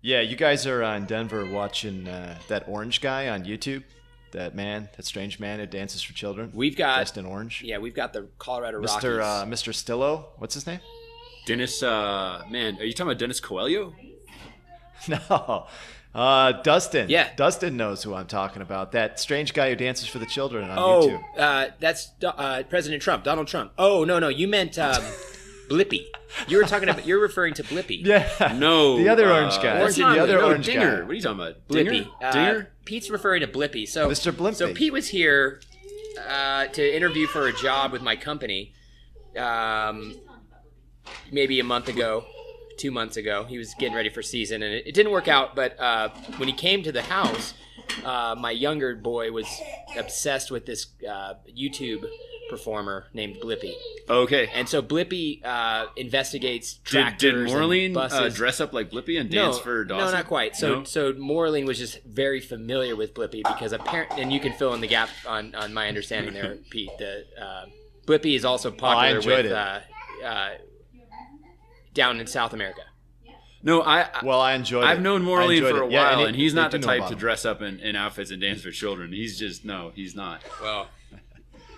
Yeah, you guys are in Denver watching that orange guy on YouTube. That strange man who dances for children. We've got dressed in orange. Yeah, we've got the Colorado Mr. Rockies. Mr. Stillo. What's his name? Dennis, man, are you talking about Dennis Coelho? No. Dustin. Yeah. Dustin knows who I'm talking about. That strange guy who dances for the children on YouTube. That's President Trump, Donald Trump. Oh no, you meant Blippi. You're referring to Blippi. Yeah. No. The other orange guy. That's The not other no, orange Dinger. guy. What are you talking about? Blippi. Dinger? Pete's referring to Blippi. So Mr. Blimpy. So Pete was here to interview for a job with my company. Maybe a month ago, 2 months ago. He was getting ready for season, and it didn't work out. But when he came to the house, my younger boy was obsessed with this YouTube performer named Blippi. Okay. And so Blippi investigates tractors Did Moraline and buses. dress up like Blippi and dance for Dawson? No, not quite. So Moraline was just very familiar with Blippi because apparently, and you can fill in the gap on my understanding there, Pete. Blippi is also popular enjoyed with down in South America. No, I enjoyed it. I've known Moraline for a while, Yeah, and he's not the they do know type about to him. dress up in outfits and dance for children. He's just, no, he's not. Well,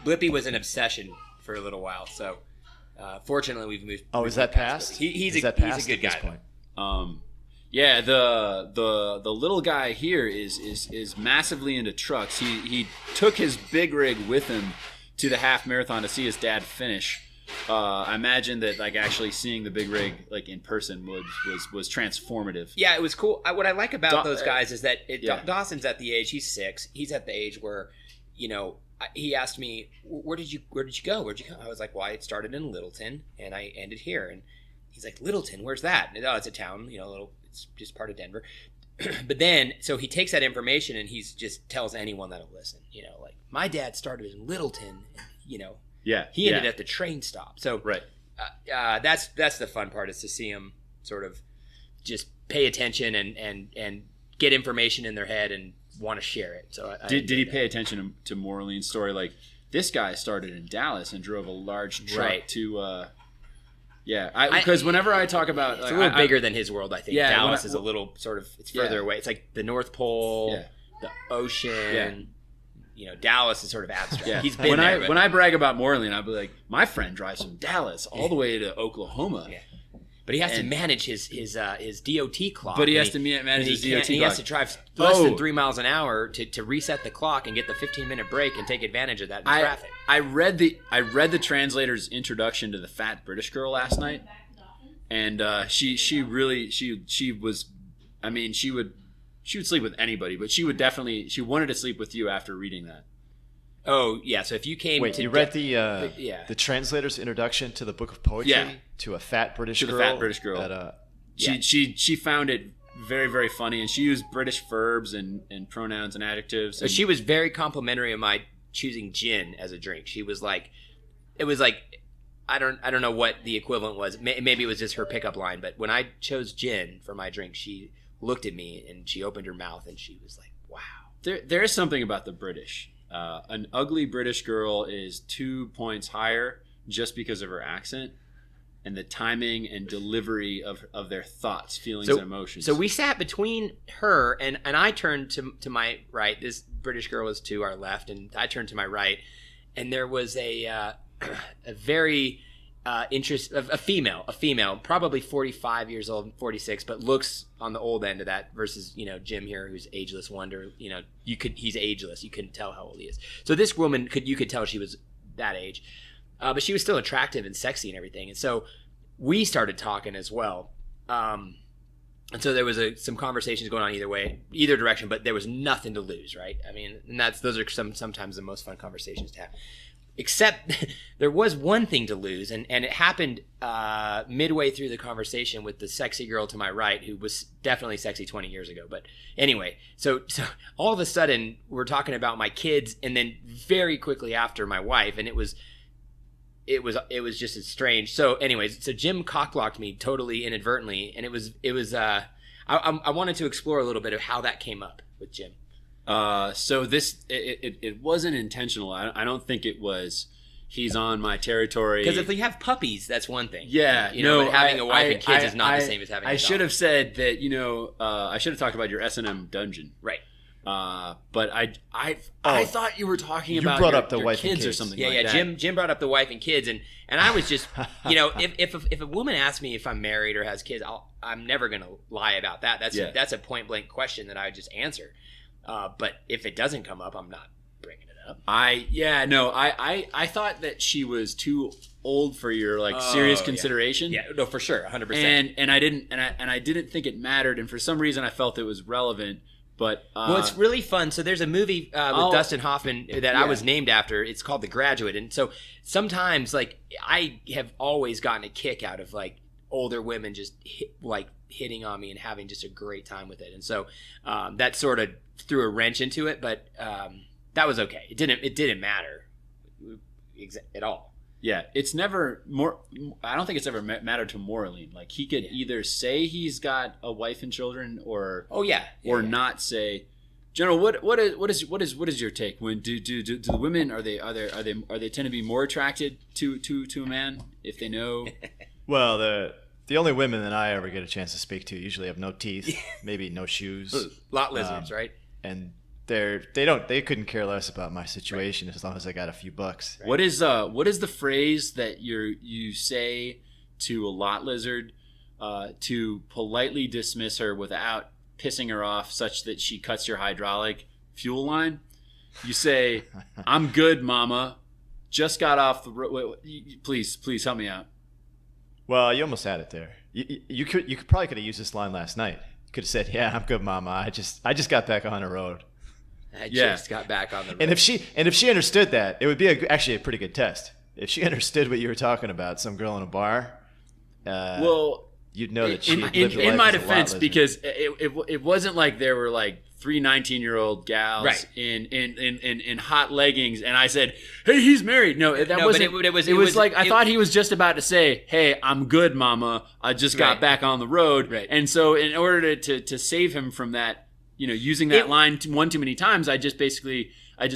Blippi was an obsession for a little while, so fortunately we've moved. Oh, is that past? He's Is a that past good at this guy. point? Yeah, the little guy here is massively into trucks. He took his big rig with him to the half marathon to see his dad finish. I imagine that like actually seeing the big rig like in person was transformative. Yeah, it was cool. What I like about those guys is that yeah. Dawson's at the age, he's 6. He's at the age where, he asked me, where did you go? Where'd you go? I was like, well, I started in Littleton and I ended here. And he's like, Littleton, where's that? And, oh, it's a town, it's just part of Denver. But then, so he takes that information and he's just tells anyone that'll listen, like my dad started in Littleton, Yeah, he ended at the train stop. So right. That's the fun part, is to see him sort of just pay attention and get information in their head and want to share it. So Did he pay attention to Moraline's story? Like, this guy started in Dallas and drove a large truck Right. to. Because whenever I talk about, it's a little bigger than his world, I think. Yeah, Dallas is a little sort of, it's further Yeah. away. It's like the North Pole, Yeah. the ocean. Dallas is sort of abstract. Yeah. He's been there. When I brag about Moraline, I'll be like, my friend drives from Dallas all the way to Oklahoma. Yeah. But he has to manage his DOT clock. But he and has to manage his can't- DOT and he has clock. to drive less than 3 miles an hour to reset the clock and get the 15-minute break and take advantage of that in traffic. I read the translator's introduction to the Fat British Girl last night, and she was, I mean, she would sleep with anybody, but she wanted to sleep with you after reading that. Oh, yeah. So if you came Wait, to you read yeah. the translator's introduction to the book of poetry Yeah. to a fat British To the girl? fat British girl. She found it very, very funny, and she used British verbs and pronouns and adjectives. So And she was very complimentary of my choosing gin as a drink. She was like, it was like, I don't know what the equivalent was. Maybe it was just her pickup line. But when I chose gin for my drink, she looked at me and she opened her mouth and she was like, wow. there is something about the British. An ugly British girl is 2 points higher just because of her accent and the timing and delivery of their thoughts, feelings, and emotions. So we sat between her and I turned to my right. This British girl was to our left, and I turned to my right, and there was a very a female, probably 45 years old, 46, but looks on the old end of that versus, Jim here, who's ageless wonder, he's ageless. You couldn't tell how old he is. So this woman you could tell she was that age, but she was still attractive and sexy and everything. And so we started talking as well. And so there was some conversations going on either direction, but there was nothing to lose, right? I mean, and those are sometimes the most fun conversations to have. Except there was one thing to lose, and it happened midway through the conversation with the sexy girl to my right, who was definitely sexy 20 years ago. But anyway, so all of a sudden we're talking about my kids, and then very quickly after my wife, and it was just as strange. So anyways, so Jim cockblocked me totally inadvertently, and it was I wanted to explore a little bit of how that came up with Jim. So this it wasn't intentional. I don't think it was. he's on my territory. Because if we have puppies, that's one thing. Yeah, but having a wife and kids is not the same as having. I a should dog. have said that. I should have talked about your S&M dungeon. Right. But I thought you were talking about brought your, up the your wife and kids or kids. something. Yeah, like yeah. that. Jim brought up the wife and kids, and I was just, if a woman asks me if I'm married or has kids, I'm never gonna lie about that. That's a point blank question that I would just answer. But if it doesn't come up, I'm not bringing it up. I thought that she was too old for your serious consideration. Yeah, no, for sure, 100%. And I didn't think it mattered, and for some reason I felt it was relevant. But well, it's really fun. So there's a movie with Dustin Hoffman that I was named after. It's called The Graduate, and so sometimes I have always gotten a kick out of older women just hitting on me and having just a great time with it, and so that sort of threw a wrench into it. But that was okay. It didn't matter at all. Yeah, it's never more. I don't think it's ever mattered to Moraline. He could either say he's got a wife and children, or not say. General, what is your take? When do the women are they tend to be more attracted to a man if they know? Well, the only women that I ever get a chance to speak to usually have no teeth, maybe no shoes, lot lizards, right? And they couldn't care less about my situation as long as I got a few bucks. Right. What is the phrase that you say to a lot lizard to politely dismiss her without pissing her off such that she cuts your hydraulic fuel line? You say, "I'm good, mama. Just got off the road. Please help me out." Well, you almost had it there. You probably could have used this line last night. You could have said, "Yeah, I'm good, mama. I just got back on the road." I just got back on the road. And if she understood that, it would be actually a pretty good test. If she understood what you were talking about, some girl in a bar, you'd know that she lived a life in my as a lot defense, lizard. because it wasn't like there were three 19-year-old gals Right. in hot leggings, and I said, "Hey, he's married." No, that No, wasn't. but it was I thought he was just about to say, "Hey, I'm good, mama. I just got Right. back on the road." Right. And so, in order to save him from that, using that line one too many times, I just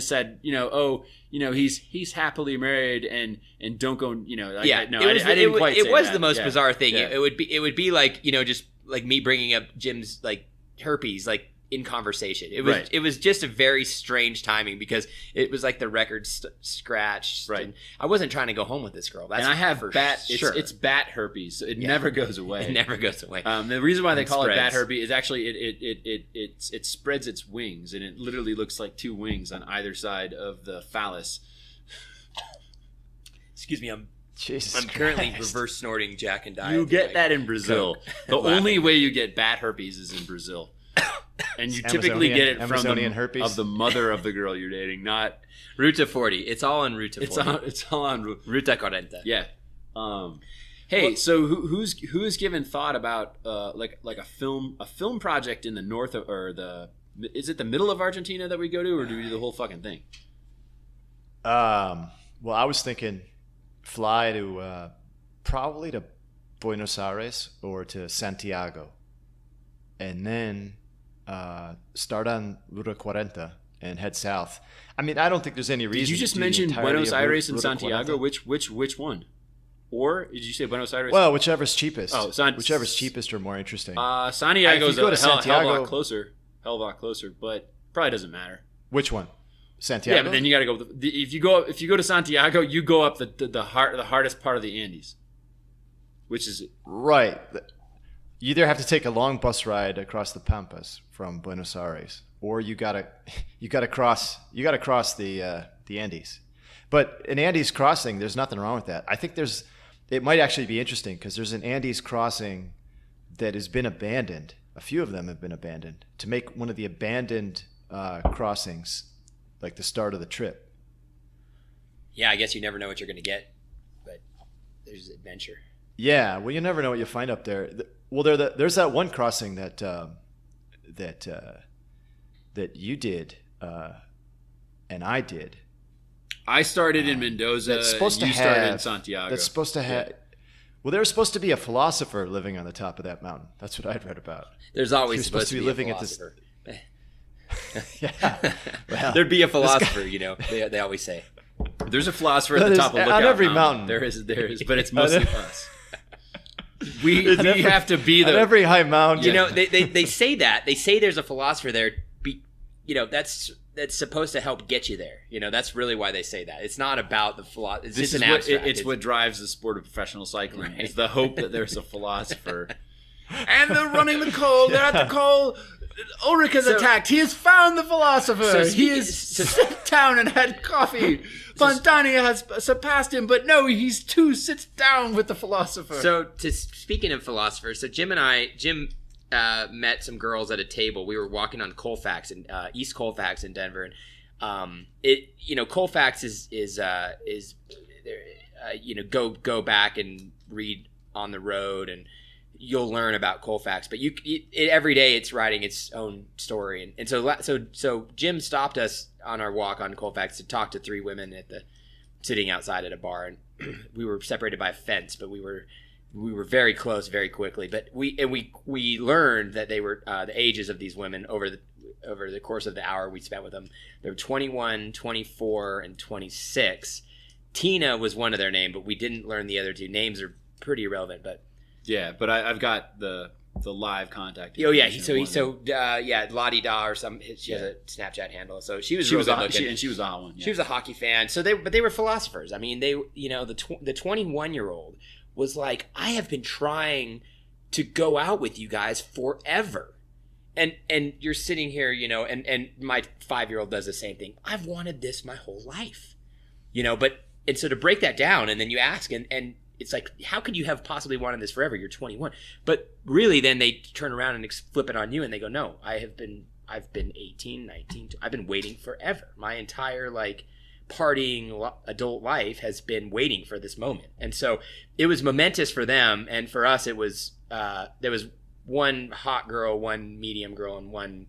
said, he's happily married and don't go, I didn't quite say it was that. the most Yeah. bizarre thing. Yeah. It would be just me bringing up Jim's herpes in conversation. It was just a very strange timing because it was the record scratched. Right. And I wasn't trying to go home with this girl. That's And I have for bat. sure. It's bat herpes. So it never goes away. It never goes away. The reason why they call it bat spreads. herpes is actually it spreads its wings, and it literally looks like two wings on either side of the phallus. Excuse me, I'm Jesus currently Christ. reverse snorting Jack and Diet. You get that in Brazil. Coke. The Laughing. only way you get bat herpes is in Brazil. And you typically get it from Amazonian herpes? of the mother of the girl you're dating, not. Ruta 40. It's all on Ruta 40. It's all on. Ruta 40. Yeah. Hey, so who's given thought about a film project in the north is it the middle of Argentina that we go to, or do we do the whole fucking thing? Well, I was thinking fly to probably to Buenos Aires or to Santiago, and then start on Ruta 40 and head south. I mean, I don't think there's any reason. Did you just to do the mention entirety Buenos of Aires and Ruta Santiago? 40. Which one? Or did you say Buenos Aires? Well, whichever's cheapest. Oh, whichever's cheapest or more interesting. Santiago's If you go to hell of Santiago- a lot closer, but probably doesn't matter. Which one? Santiago. Yeah, but then you got to go. If you go to Santiago, you go up the hardest part of the Andes, which is right. You either have to take a long bus ride across the Pampas from Buenos Aires, or you gotta cross the Andes. But an Andes crossing, there's nothing wrong with that. I think it might actually be interesting because there's an Andes crossing that has been abandoned. A few of them have been abandoned to make one of the abandoned crossings like the start of the trip. Yeah, I guess you never know what you're going to get, but there's adventure. Yeah, well, you never know what you'll find up there. Well, there's that one crossing that you did and I did. I started in Mendoza. That's supposed to you have. started in Santiago. That's supposed to have. Yeah. Well, there's supposed to be a philosopher living on the top of that mountain. That's what I'd read about. There's always You're supposed to be living a at this- philosopher. Yeah. Well, There'd be a philosopher, they always say. There's a philosopher at That the is top of Lookout on every mountain. There is, but it's mostly us. We have to be On the every high mountain. You know, they say that. They say there's a philosopher there. That's supposed to help get you there. You know, that's really why they say that. It's not about the philosophy. It's This just is an abstract. it's what drives the sport of professional cycling. Right. It's the hope that there's a philosopher. And they're running the coal. They're at the coal. Ulrich has attacked. He has found the philosopher. So He has sat down and had coffee. Fontania has surpassed him, but no, he's too sits down with the philosopher. So, speaking of philosophers, so Jim met some girls at a table. We were walking on Colfax in East Colfax in Denver, and Colfax is go back and read On the Road, and you'll learn about Colfax. But every day it's writing its own story, and so Jim stopped us on our walk on Colfax to talk to three women sitting outside at a bar, and we were separated by a fence, but we were very close very quickly. But we learned that they were the ages of these women over the course of the hour we spent with them. They were 21, 24, and 26. Tina was one of their names, but we didn't learn the other two. Names are pretty irrelevant, but but I've got the live contact. Oh yeah, Lottie Da or some. She has a Snapchat handle, so she was real good looking. She was a hot one. Yeah. She was a hockey fan. So they were philosophers. I mean, the 21-year-old was like, I have been trying to go out with you guys forever. And you're sitting here, and my 5-year-old does the same thing. I've wanted this my whole life. And so to break that down, and then you ask, and it's like, how could you have possibly wanted this forever? You're 21. But really then they turn around and flip it on you and they go, no, I've been 18, 19, I've been waiting forever. My entire partying adult life has been waiting for this moment. And so it was momentous for them, and for us it was there was one hot girl, one medium girl, and one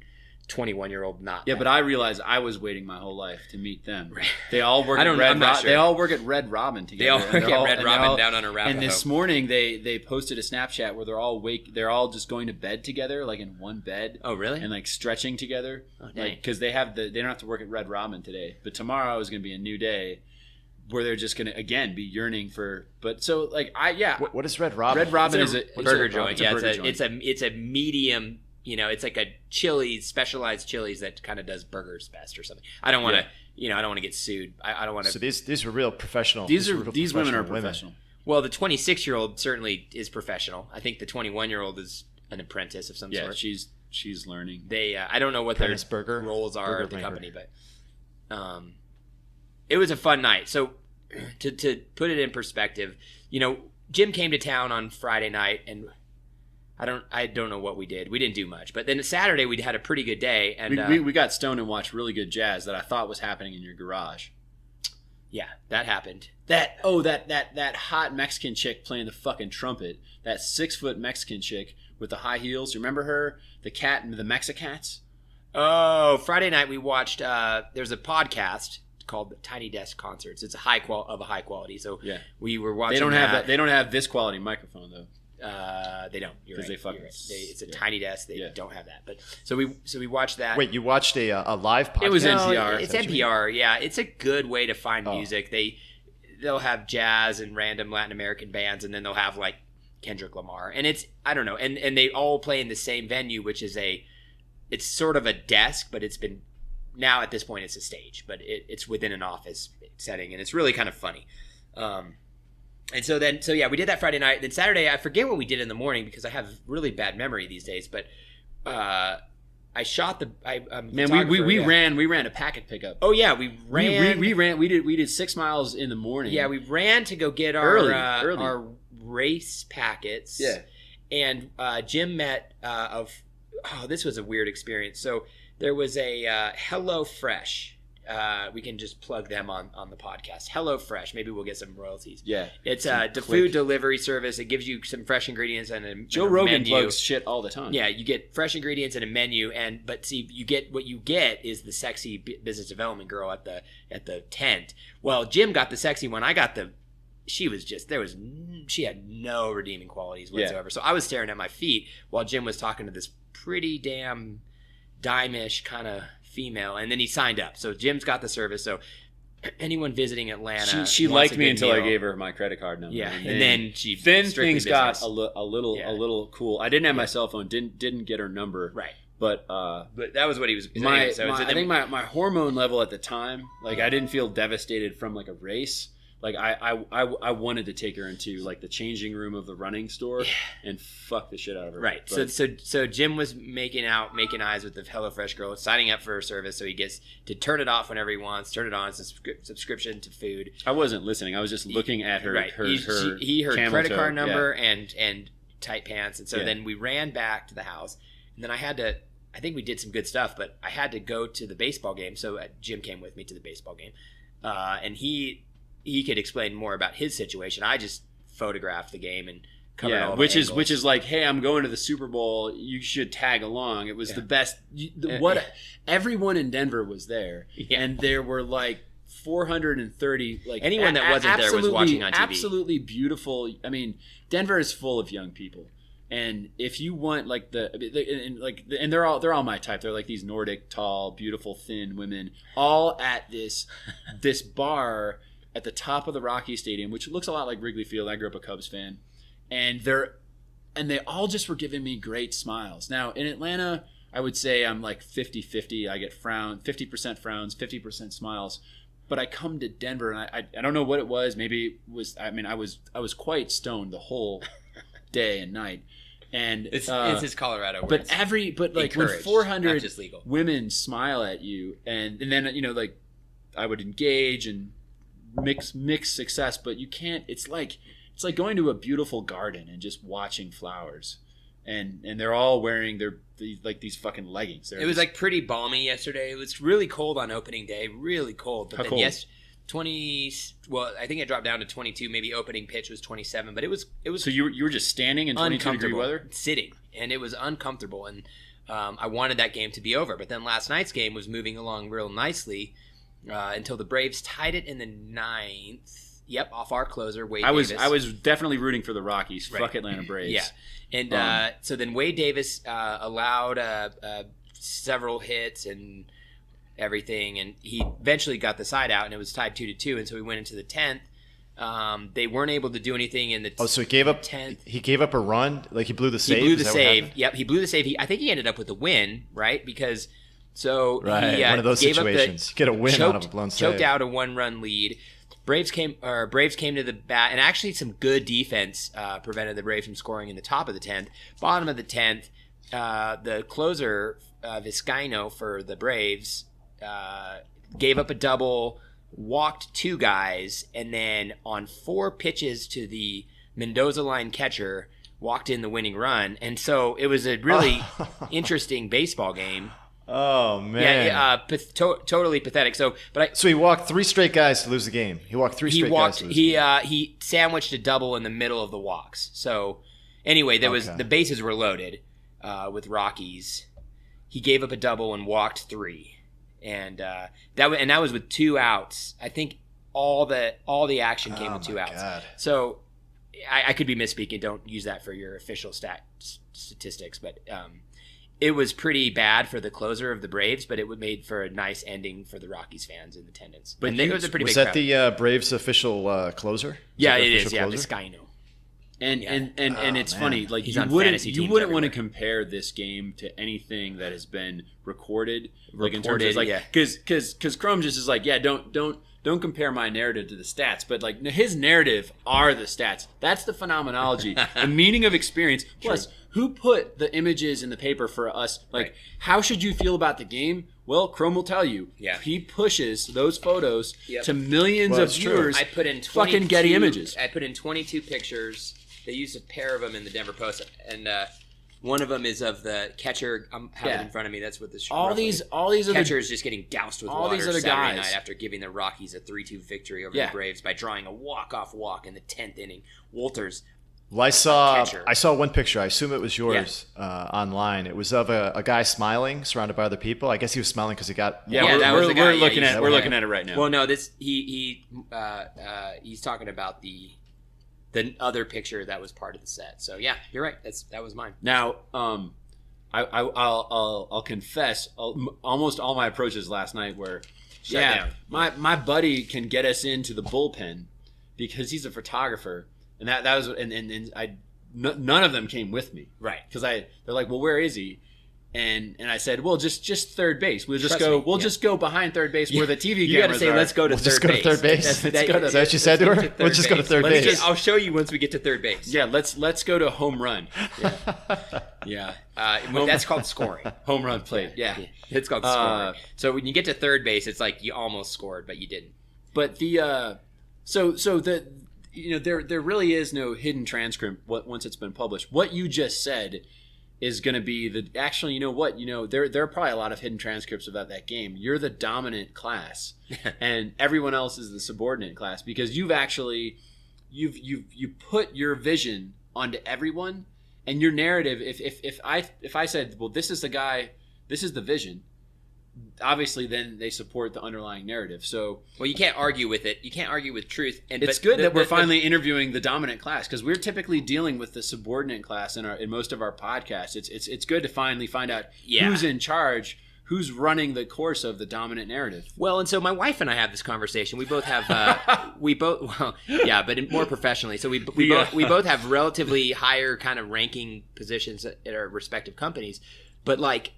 21-year-old not. Yeah, but I realized I was waiting my whole life to meet them. Right. They all work They all work at Red Robin together. They all work at Red Robin down on Arapahoe. And this morning they posted a Snapchat where they're all just going to bed together, like in one bed. Oh, really? And stretching together. Oh, dang. Because they don't have to work at Red Robin today. But tomorrow is going to be a new day where they're just going to again be yearning for. But so What is Red Robin? Red Robin is a burger joint. Yeah, it's a medium. It's like a Chili's, specialized Chili's that kind of does burgers best or something. I don't want to, I don't want to get sued. I don't want to. So these were real professional. These women are professional. Well, the 26-year-old certainly is professional. I think the 21-year-old is an apprentice of some sort. Yeah, she's learning. They, I don't know what their roles are at the company, but it was a fun night. So to put it in perspective, Jim came to town on Friday night, and I don't know what we did. We didn't do much. But then Saturday we had a pretty good day, and we got stoned and watched really good jazz that I thought was happening in your garage. Yeah, that happened. That hot Mexican chick playing the fucking trumpet. That 6-foot Mexican chick with the high heels. You remember her? The cat and the Mexicats? Oh, Friday night we watched there's a podcast called Tiny Desk Concerts. It's a high quality. So yeah, we were watching. They don't have this quality microphone though. They don't. You're right. They fucking. Right. It's a tiny desk. They don't have that. But so we watched that. Wait, you watched a live podcast? It was NPR. No, it's NPR. Yeah, it's a good way to find music. They'll have jazz and random Latin American bands, and then they'll have Kendrick Lamar, and it's I don't know, and they all play in the same venue, which is it's sort of a desk, but it's been now at this point it's a stage, but it's within an office setting, and it's really kind of funny. And so we did that Friday night. Then Saturday, I forget what we did in the morning because I have really bad memory these days. But I shot the. We ran a packet pickup. Oh yeah, we ran. We did 6 miles in the morning. Yeah, we ran to go get our our race packets. Yeah, and Jim met this was a weird experience. So there was a HelloFresh. We can just plug them on the podcast. HelloFresh. Maybe we'll get some royalties. Yeah. It's the food delivery service. It gives you some fresh ingredients and a Joe Rogan plugs shit all the time. Yeah, you get fresh ingredients and a menu, but see, what you get is the sexy business development girl at the tent. Well, Jim got the sexy one. I got she had no redeeming qualities whatsoever. Yeah. So I was staring at my feet while Jim was talking to this pretty damn dime-ish kind of female, and then he signed up. So Jim's got the service. So anyone visiting Atlanta, She wants liked a me good until I meal. gave her my credit card number. Yeah, and then she then strictly things got business. a little cool. I didn't have my cell phone. Didn't get her number. Right. But that was what he was. I then think my hormone level at the time, like I didn't feel devastated from like a race. Like I wanted to take her into like the changing room of the running store and fuck the shit out of her. Right. But, So Jim was making eyes with the HelloFresh girl, signing up for her service, so he gets to turn it off whenever he wants. Turn it on. It's a subscription to food. I wasn't listening. I was just looking at her. Right. Her he heard camel credit toe. card number and tight pants, and so Yeah. then we ran back to the house, and then I had to. I think we did some good stuff, but I had to go to the baseball game. So Jim came with me to the baseball game, and he could explain more about his situation. I just photographed the game and covered all the which angles. is like, hey, I'm going to the Super Bowl. You should tag along. It was the best. Everyone in Denver was there, and there were like 430. Like anyone that wasn't there was watching on TV. Absolutely beautiful. I mean, Denver is full of young people. And if you want like and they're all my type. They're like these Nordic, tall, beautiful, thin women, all at this bar at the top of the Rocky Stadium, which looks a lot like Wrigley Field. I grew up a Cubs fan, and they all just were giving me great smiles. Now in Atlanta, I would say I'm like 50-50. I get 50% frowns, 50% smiles. But I come to Denver, and I don't know what it was. Maybe it was. I mean, I was quite stoned the whole day and night. And it's his Colorado words. But like when Encouraged, 400 not just legal. women smile at you, and then like I would engage and mix success, but you can't. It's like going to a beautiful garden and just watching flowers, and they're all wearing these fucking leggings. It was like pretty balmy yesterday. It was really cold on opening day, really cold. But How then cold? 20. Well, I think it dropped down to 22. Maybe opening pitch was 27. But it was. So you were just standing in 22-degree weather, sitting, and it was uncomfortable. And I wanted that game to be over. But then last night's game was moving along real nicely until the Braves tied it in the 9th. Yep, off our closer, Wade Davis. I was definitely rooting for the Rockies. Right. Fuck Atlanta Braves. Yeah, and so then Wade Davis allowed several hits and everything, and he eventually got the side out, and it was tied 2-2, and so we went into the 10th. They weren't able to do anything in the so he gave up 10th. He gave up a run, like he blew the save. He blew the Is that what save. happened? Yep, he blew the save. I think he ended up with a win, right? Because he One of those gave up situations. Get a win out of a blown save. Choked out a 1-run lead. Braves came to the bat, and actually some good defense prevented the Braves from scoring in the top of the 10th. Bottom of the 10th, the closer Vizcaino for the Braves gave up a double, walked 2 guys, and then on 4 pitches to the Mendoza line catcher, walked in the winning run. And so it was a really interesting baseball game. Oh man! Totally pathetic. So he walked 3 straight guys to lose the game. He walked 3 straight guys to lose the game. He sandwiched a double in the middle of the walks. So anyway, the bases were loaded with Rockies. He gave up a double and walked 3, and that was with 2 outs. I think all the action came with 2 outs. God. So I could be misspeaking. Don't use that for your official statistics, but. It was pretty bad for the closer of the Braves, but it made for a nice ending for the Rockies fans in attendance. But it was a pretty big crowd. Was that the Braves' official closer? Yeah, it is. Yeah, Vizcaino. And it's funny, like He's you on wouldn't fantasy teams want to everywhere. compare this game to anything that has been recorded. Like in terms Reported, of like, yeah. because Chrome just is like, yeah, don't compare my narrative to the stats, but like his narrative are the stats. That's the phenomenology, the meaning of experience. Plus, who put the images in the paper for us? Like, Right. how should you feel about the game? Well, Chrome will tell you. Yeah. He pushes those photos Yep. to millions Well, of it's true. viewers. I put in fucking Getty Images. I put in 22 pictures. They used a pair of them in the Denver Post, and one of them is of the catcher. I have it in front of me. That's what this. all these other catcher is just getting doused with all water these other Saturday guys. night after giving the Rockies a 3-2 victory over Yeah. the Braves by drawing a walk-off walk in the 10th inning. Walters. Well, catcher. I saw one picture. I assume it was yours online. It was of a guy smiling, surrounded by other people. I guess he was smiling because he got. we're guy, looking yeah, at we're looking at it right now. Well, no, this he's talking about the other picture that was part of the set. So yeah, you're right. That was mine. Now, I'll confess, almost all my approaches last night were shut down. My buddy can get us into the bullpen because he's a photographer, and that was none of them came with me, Right. Because they're like, well, where is he? And I said, well, just third base. We'll just Trust go. me, We'll yeah. just go behind third base where the TV You got to cameras say, are. let's go to We'll third just go to base. third base. That's- Is that what you said to her? We'll just go to third base. I'll show you once we get to third base. Yeah, let's go to home run. Yeah. That's called scoring. Home run plate. Yeah. It's called scoring. So when you get to third base, it's like you almost scored, but you didn't. But the there really is no hidden transcript once it's been published. What you just said is going to be actually, you know what, there are probably a lot of hidden transcripts about that game. You're the dominant class and everyone else is the subordinate class because you've put your vision onto everyone, and your narrative, if I said, well, this is the guy, this is the vision, obviously then they support the underlying narrative. So Well, you can't argue with it. You can't argue with truth. it's good that we're finally interviewing the dominant class, because we're typically dealing with the subordinate class in most of our podcasts. It's good to finally find out who's in charge, who's running the course of the dominant narrative. Well, and so my wife and I have this conversation. We both have, but more professionally. So we both have relatively higher kind of ranking positions at our respective companies. But like,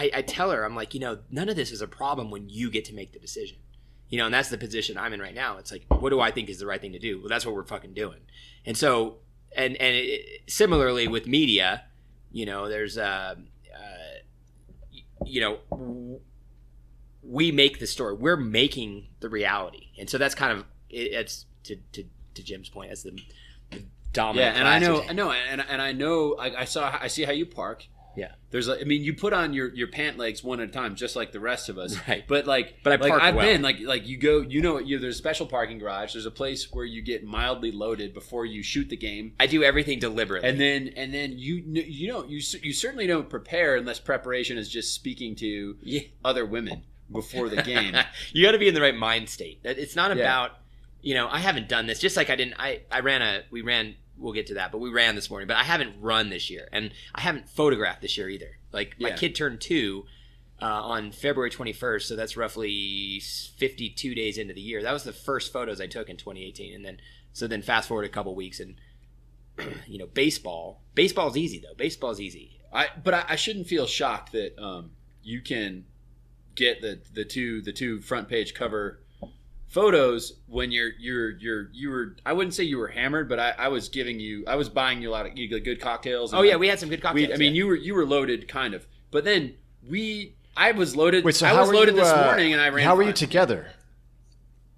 I tell her, I'm like, none of this is a problem when you get to make the decision. And that's the position I'm in right now. It's like, what do I think is the right thing to do? Well, that's what we're fucking doing. And so, similarly with media, there's we make the story. We're making the reality. And so that's kind of it's to Jim's point, as the dominant. Yeah, and I know, I see how you park. Yeah, you put on your pant legs one at a time, just like the rest of us. Right. But I park I've well. been you go, there's a special parking garage. There's a place where you get mildly loaded before you shoot the game. I do everything deliberately. And then you certainly don't prepare unless preparation is just speaking to other women before the game. You got to be in the right mind state. It's not about I haven't done this. Just like we ran. We'll get to that, but we ran this morning. But I haven't run this year, and I haven't photographed this year either. Like my kid turned 2 on February 21st, so that's roughly 52 days into the year. That was the first photos I took in 2018, and then fast forward a couple weeks, and baseball's easy though. Baseball's easy. But I shouldn't feel shocked that you can get the two front page cover photos when you were, I wouldn't say you were hammered, but I was buying you a lot of good cocktails. Oh, we had some good cocktails. You were loaded kind of, but then I was loaded. Wait, so I was loaded this morning and I ran. How were you together?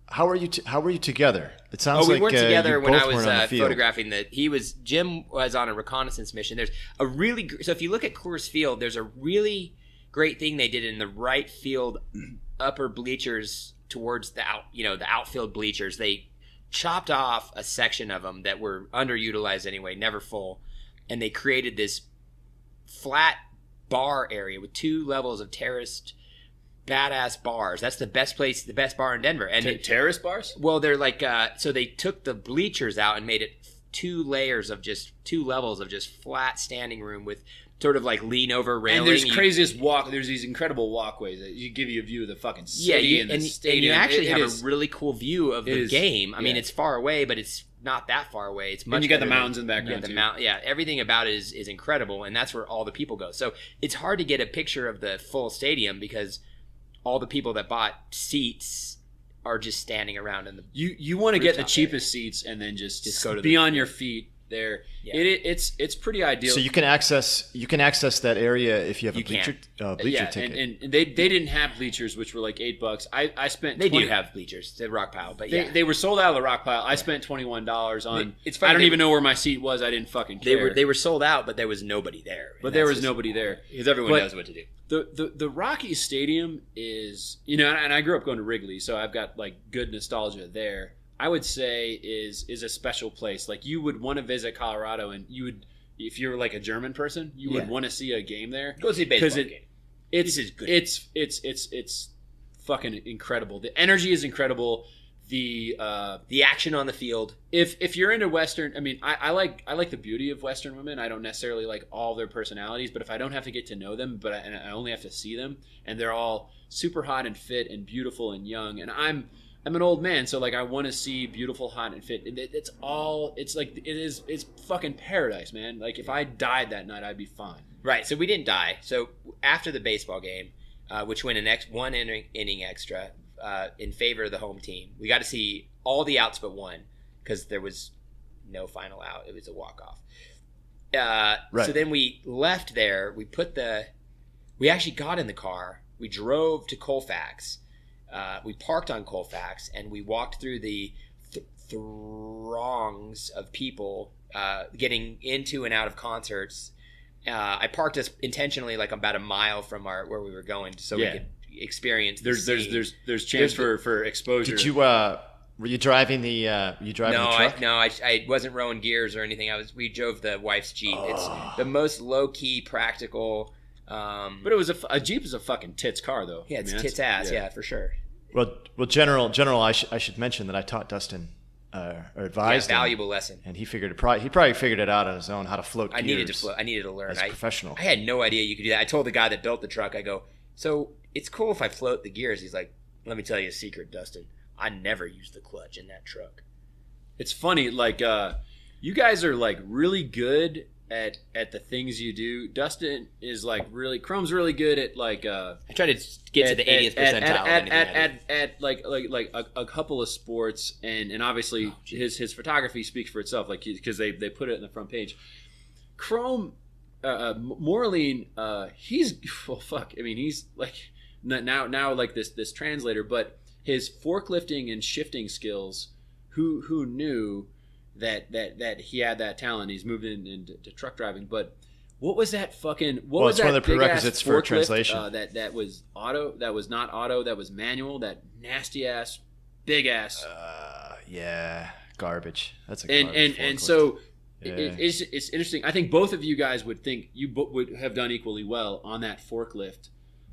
How were you together? It sounds we like weren't together you when both I was weren't on the field. photographing Jim was on a reconnaissance mission. There's so if you look at Coors Field, there's a really great thing they did in the right field upper bleachers towards the outfield bleachers. They chopped off a section of them that were underutilized anyway, never full, and they created this flat bar area with 2 levels of terraced badass bars. That's the best bar in Denver. And terrace bars? Well, they're like so they took the bleachers out and made it 2 levels of just flat standing room with sort of like lean over railing. And there's there's these incredible walkways that give you a view of the fucking city and the stadium. And you actually have a really cool view of the game. I mean, it's far away, but it's not that far away. It's much. And you got the mountains in the background too. Everything about it is incredible, and that's where all the people go. So it's hard to get a picture of the full stadium because all the people that bought seats are just standing around in the. You want to get the cheapest seats and then just go to be on your feet. There, it's pretty ideal. So you can access that area if you have a bleacher ticket. And they didn't have bleachers, which were like $8. I spent. They do have bleachers, the Rock Pile, but they were sold out of the Rock Pile. I spent $21 on. It's funny, I don't even know where my seat was. I didn't fucking care. They were sold out, but there was nobody there. But there was nobody there because everyone knows what to do. The Rockies Stadium is, and I grew up going to Wrigley, so I've got like good nostalgia there. I would say is a special place. Like you would want to visit Colorado, and you would, if you're like a German person, you would want to see a game there. Go see a baseball game. It's fucking incredible. The energy is incredible. the action on the field. If you're into Western, I mean, I like the beauty of Western women. I don't necessarily like all their personalities, but if I don't have to get to know them, and I only have to see them, and they're all super hot and fit and beautiful and young, and I'm an old man, so like I want to see beautiful, hot and fit. It's fucking paradise, man. Like if I died that night, I'd be fine. Right. So we didn't die. So after the baseball game, which went one inning extra in favor of the home team, we got to see all the outs but one because there was no final out. It was a walk-off. Right. So then we left there. We actually got in the car. We drove to Colfax. We parked on Colfax, and we walked through the throngs of people getting into and out of concerts. I parked us intentionally like about a mile from where we were going, so we could experience. There's chance for exposure. Did you were you driving the the truck? I wasn't rowing gears or anything. We drove the wife's Jeep. It's the most low key, practical. But it was a Jeep is a fucking tits car though. Yeah, it's tits ass. Yeah, for sure. Well, General, I should mention that I taught Dustin, or advised him, valuable lesson, and he probably figured it out on his own how to float gears. I needed to learn. As a professional. I had no idea you could do that. I told the guy that built the truck, I go, so it's cool if I float the gears. He's like, let me tell you a secret, Dustin. I never use the clutch in that truck. It's funny, like you guys are like really good at the things you do. Dustin is like Chrome's really good at like I try to get to the 80th percentile at like a couple of sports, and obviously his photography speaks for itself, like because they put it in the front page. Chrome Moraline, he's he's like now like this translator, but his forklifting and shifting skills, who knew that he had that talent. He's moved into truck driving. But what was that fucking? What was that? One of the prerequisites for translation. That was auto. That was not auto. That was manual. That nasty ass, big ass. Garbage. That's a garbage and so it's interesting. I think both of you guys would think you would have done equally well on that forklift.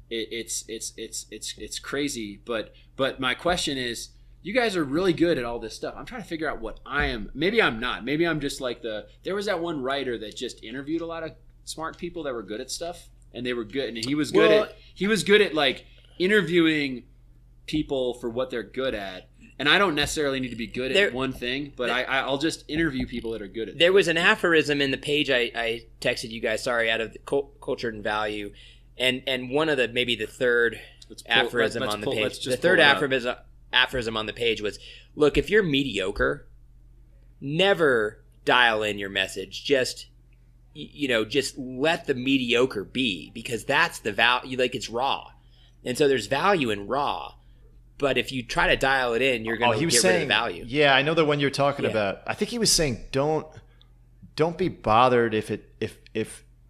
It's crazy. But my question is, you guys are really good at all this stuff. I'm trying to figure out what I am. Maybe I'm not. Maybe I'm just like there was that one writer that just interviewed a lot of smart people that were good at stuff, and they were good. And he was good at like interviewing people for what they're good at. And I don't necessarily need to be good at one thing, but I'll just interview people that are good at it. There was an aphorism in the page I texted you guys, out of the Culture and Value. And one of maybe the third aphorism on the page. The third aphorism on the page was, look, if you're mediocre, never dial in your message. Just let the mediocre be, because that's the value. Like, it's raw. And so there's value in raw. But if you try to dial it in, you're going to get rid of the value. Yeah, I know the one you're talking about. I think he was saying don't be bothered if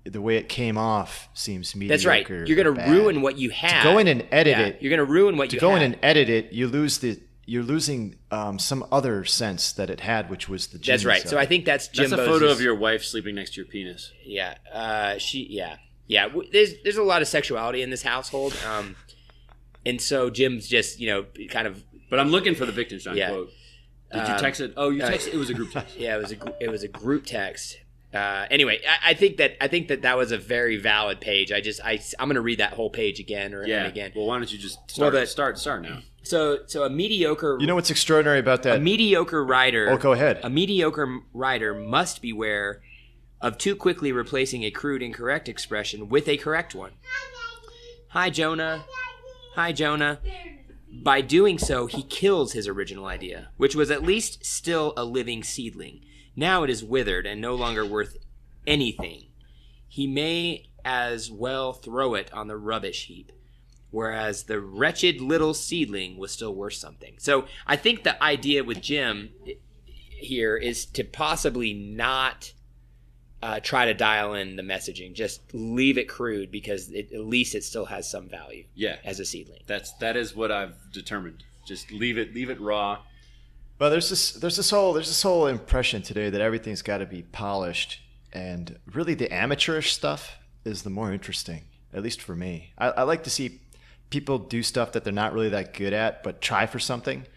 the way it came off seems mediocre. That's right. You're going to ruin what you have. To go in and edit it. You're going to ruin what you have. To go in and edit it, you're losing some other sense that it had, which was the genius. That's right. So I think that's Jimbo's. That's a photo of your wife sleeping next to your penis. Yeah. Yeah. There's a lot of sexuality in this household. And so Jim's just, kind of. But I'm looking for the Wittgenstein quote. Did you text it? Oh, you texted. It was a group text. Yeah, it was a group text. Anyway, I think that was a very valid page. I'm going to read that whole page again and again. Well, why don't you just start now? So a mediocre. You know what's extraordinary about that? A mediocre writer. Oh, go ahead. A mediocre writer must beware of too quickly replacing a crude, incorrect expression with a correct one. Hi, Jonah. By doing so, he kills his original idea, which was at least still a living seedling. Now it is withered and no longer worth anything. He may as well throw it on the rubbish heap, whereas the wretched little seedling was still worth something. So I think the idea with Jim here is to possibly not try to dial in the messaging. Just leave it crude, because at least it still has some value. Yeah, as a seedling. That is what I've determined. Just leave it raw. Well, there's this whole impression today that everything's got to be polished, and really the amateurish stuff is the more interesting. At least for me, I like to see people do stuff that they're not really that good at, but try for something.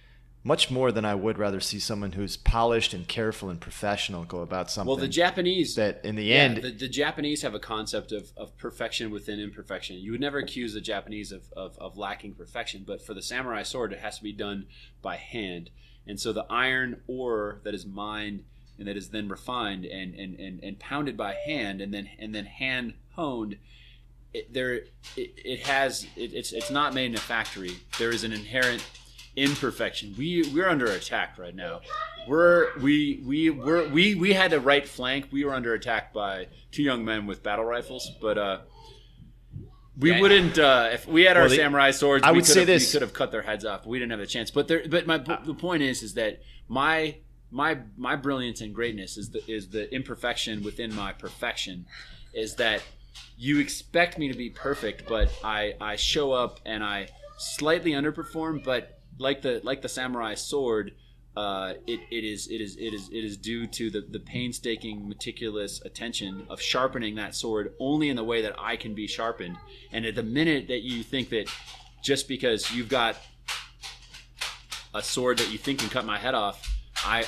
much more than I would rather see someone who's polished and careful and professional go about something. Well, the Japanese that in the end, the Japanese have a concept of perfection within imperfection. You would never accuse the Japanese of lacking perfection, but for the samurai sword, it has to be done by hand. And so the iron ore that is mined and that is then refined and pounded by hand and then hand honed, it's not made in a factory. There is an inherent imperfection. We're under attack right now. We had a right flank. We were under attack by two young men with battle rifles, but we wouldn't if we had our samurai swords. We could have cut their heads off. We didn't have a chance. But the point is that my brilliance and greatness is the imperfection within my perfection. Is that you expect me to be perfect, but I show up and I slightly underperform, but like the samurai sword, it is due to the painstaking, meticulous attention of sharpening that sword only in the way that I can be sharpened. And at the minute that you think that just because you've got a sword that you think can cut my head off, I'm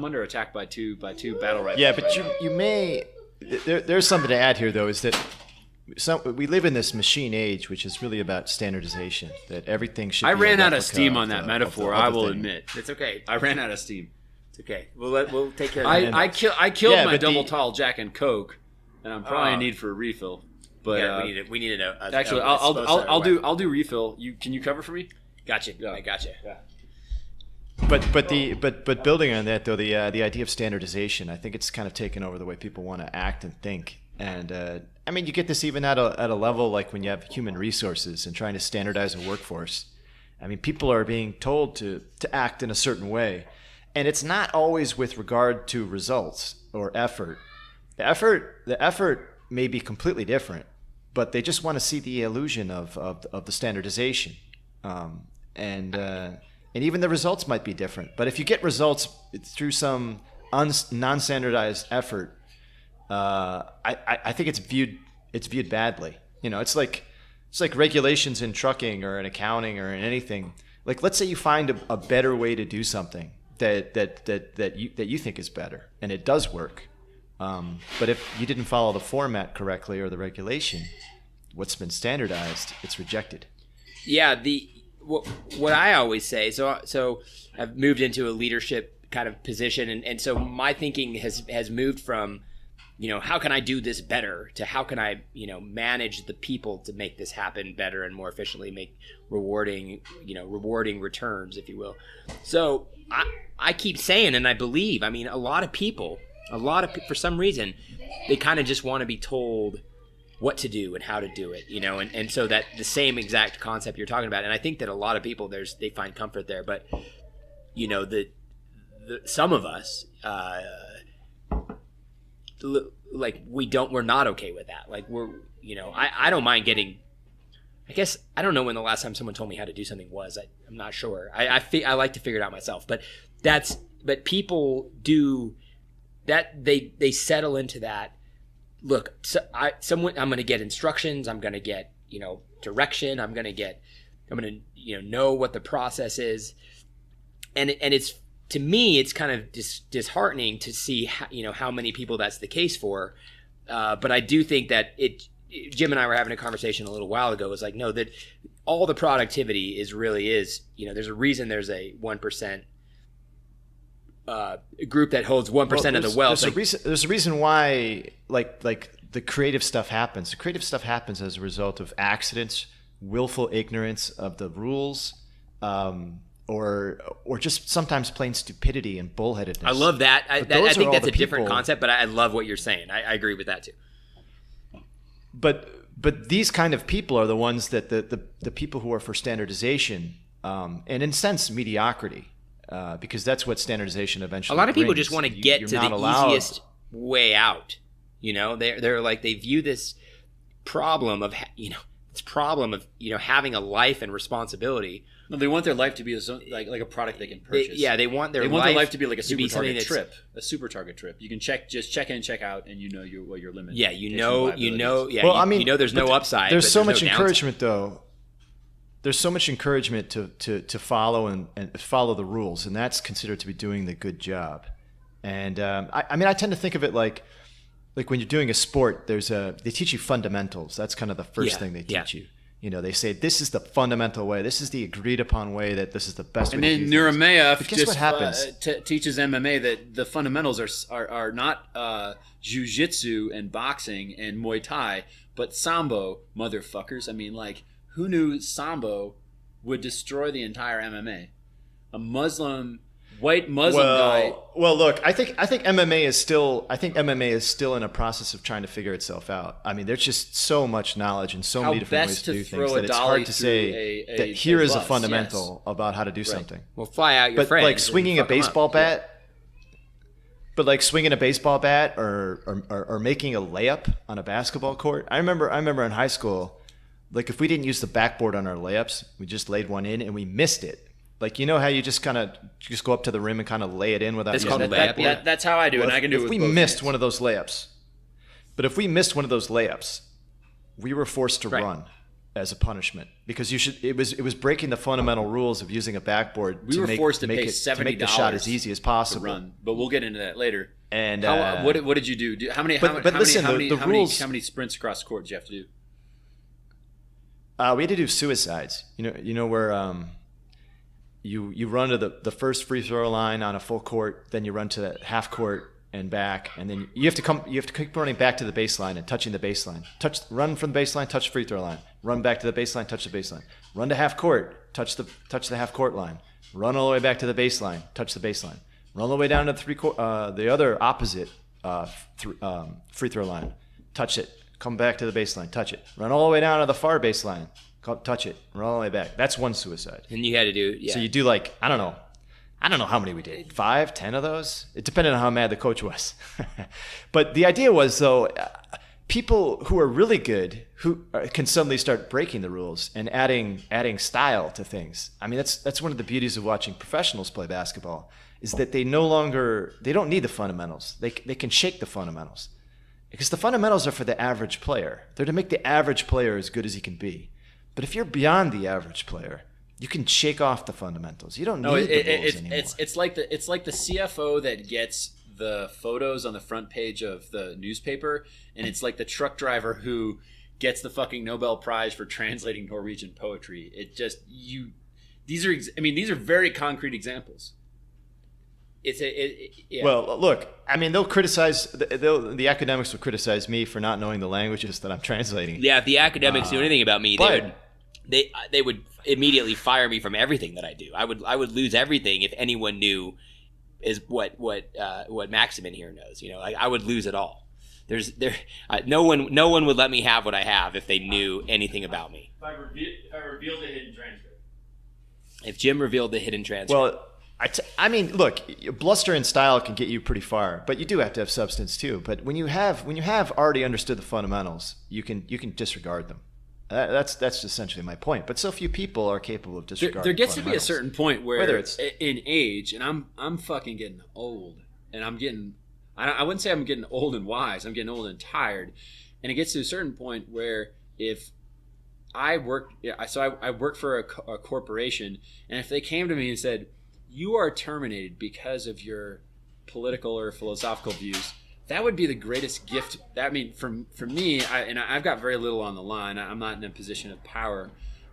under attack by two battle rifles. Yeah, but you may. There's something to add here, though, is that. We live in this machine age, which is really about standardization. That everything should. I ran out of steam on that metaphor. I will admit, it's okay. I ran out of steam. It's okay. We'll take care of that. I killed my double tall Jack and Coke, and I'm probably in need for a refill. But we needed a actually, I'll do refill. Can you cover for me? Gotcha. Yeah. I gotcha. Yeah. But building on that though, the idea of standardization, I think it's kind of taken over the way people want to act and think. And I mean, you get this even at a level like when you have human resources and trying to standardize a workforce. I mean, people are being told to act in a certain way, and it's not always with regard to results or effort. The effort may be completely different, but they just want to see the illusion of the standardization, and even the results might be different. But if you get results through some non-standardized effort, I think it's viewed badly. You know, it's like regulations in trucking or in accounting or in anything. Like, let's say you find a better way to do something that you think is better, and it does work. But if you didn't follow the format correctly or the regulation, what's been standardized, it's rejected. Yeah. What I always say. So I've moved into a leadership kind of position, and so my thinking has moved from, you know, how can I do this better to how can I, you know, manage the people to make this happen better and more efficiently, make rewarding returns, if you will. So I keep saying, and I believe, I mean, a lot of people, for some reason, they kind of just want to be told what to do and how to do it, you know, and so that the same exact concept you're talking about. And I think that a lot of people, they find comfort there, but, you know, some of us, like we're not okay with that. Like I don't mind getting, I guess, I don't know when the last time someone told me how to do something was. I'm not sure. I like to figure it out myself, but people do that. They settle into that. Look, I'm going to get instructions. I'm going to get, you know, direction. I'm going to, you know what the process is. And it's, to me, it's kind of disheartening to see how many people that's the case for. But I do think that Jim and I were having a conversation a little while ago. It was like, no, that all the productivity really is, you know, there's a reason there's a 1% group that holds 1% of the wealth. There's a reason why, like the creative stuff happens. The creative stuff happens as a result of accidents, willful ignorance of the rules, or just sometimes plain stupidity and bullheadedness. I love that. I think that's a different concept, but I love what you're saying. I agree with that too. But these kind of people are the ones that the people who are for standardization, and in a sense mediocrity, because that's what standardization eventually. A lot of people brings. just want to get to the easiest way out. You know, they're like, they view this problem of having a life and responsibility. No, they want their life to be like a product they can purchase. They want their life to be like a super target trip. A super target trip. You can check in, check out, and you know what your limit. Yeah, you know. Yeah, well, I mean, there's no upside. There's so much no encouragement, though. there's so much encouragement to follow and follow the rules, and that's considered to be doing the good job. And I mean, I tend to think of it like when you're doing a sport, they teach you fundamentals. That's kind of the first thing they teach you. You know, they say this is the fundamental way. This is the agreed upon way that this is the best way to do things. And then Nurmagomedov guess what happens? Teaches MMA that the fundamentals are not jiu-jitsu and boxing and Muay Thai, but Sambo, motherfuckers. I mean, like, who knew Sambo would destroy the entire MMA? A white Muslim guy. Well, look, I think MMA is still in a process of trying to figure itself out. I mean, there's just so much knowledge and so many different ways to do things that it's hard to say that here is a fundamental about how to do something. Well, fly out your friends. But like swinging a baseball bat. But like swinging a baseball bat or making a layup on a basketball court. I remember in high school, like if we didn't use the backboard on our layups, we just laid one in and we missed it. Like, you know how you just go up to the rim and kind of lay it in without using the backboard? That's how I do it, and I can do it with both If we missed one of those layups, we were forced to run as a punishment because it was breaking the fundamental rules of using a backboard to make the shot as easy as possible. To run, but we'll get into that later. And what did you do? How many sprints across the court did you have to do? We had to do suicides. You know where you run to the first free throw line on a full court, then you run to the half court and back, and then you have to keep running back to the baseline and touching the baseline. Run from the baseline, touch free throw line. Run back to the baseline, touch the baseline. Run to half court, touch the half court line. Run all the way back to the baseline, touch the baseline. Run all the way down to the other opposite free throw line. Touch it. Come back to the baseline. Touch it. Run all the way down to the far baseline. Touch it. Run all the way back. That's one suicide. And you had to do, So you do like, I don't know how many we did. 5, 10 of those? It depended on how mad the coach was. But the idea was, though, people who are really good who can suddenly start breaking the rules and adding style to things. I mean, that's one of the beauties of watching professionals play basketball is that they don't need the fundamentals. They can shake the fundamentals. Because the fundamentals are for the average player. They're to make the average player as good as he can be. But if you're beyond the average player, you can shake off the fundamentals. You don't need the rules anymore. It's like the CFO that gets the photos on the front page of the newspaper, and it's like the truck driver who gets the fucking Nobel Prize for translating Norwegian poetry. These are very concrete examples. Well, look, I mean, they'll criticize the academics will criticize me for not knowing the languages that I'm translating. Yeah, if the academics knew anything about me, they would immediately fire me from everything that I do. I would lose everything if anyone knew is what Maxim in here knows. You know, I would lose it all. No one would let me have what I have if they knew anything about me. If I revealed the hidden transcript. If Jim revealed the hidden transcript. Well, I mean, look, bluster and style can get you pretty far, but you do have to have substance too. But when you have already understood the fundamentals, you can disregard them. That's essentially my point. But so few people are capable of disregarding. There gets to be a certain point where it's in age, and I'm fucking getting old, and I wouldn't say I'm getting old and wise. I'm getting old and tired, and it gets to a certain point where if I work for a corporation, and if they came to me and said, "You are terminated because of your political or philosophical views," that would be the greatest gift. I mean, for me, I've got very little on the line. I'm not in a position of power,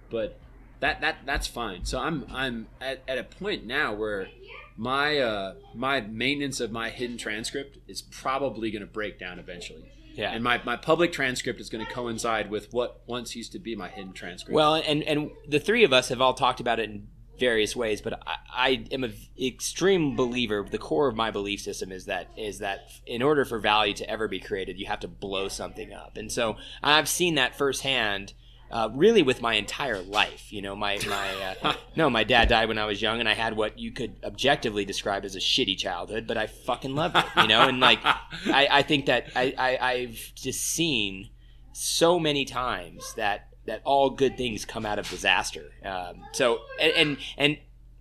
but that's fine. So I'm at a point now where my maintenance of my hidden transcript is probably going to break down eventually. Yeah. And my public transcript is going to coincide with what once used to be my hidden transcript. Well, and the three of us have all talked about it in various ways, but I am an extreme believer. The core of my belief system is that in order for value to ever be created, you have to blow something up. And so I've seen that firsthand, really with my entire life. You know, my dad died when I was young, and I had what you could objectively describe as a shitty childhood, but I fucking loved it. You know, and like I think that I've just seen so many times that all good things come out of disaster. So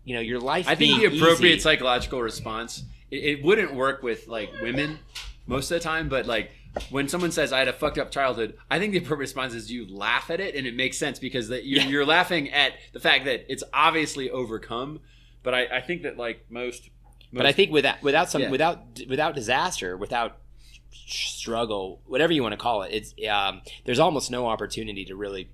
you know, your life. I think being the appropriate easy, psychological response. It wouldn't work with like women most of the time, but like when someone says I had a fucked up childhood, I think the appropriate response is you laugh at it, and it makes sense because that you're laughing at the fact that it's obviously overcome. But I think that like most but I think without disaster, without struggle, whatever you want to call it, it's there's almost no opportunity to really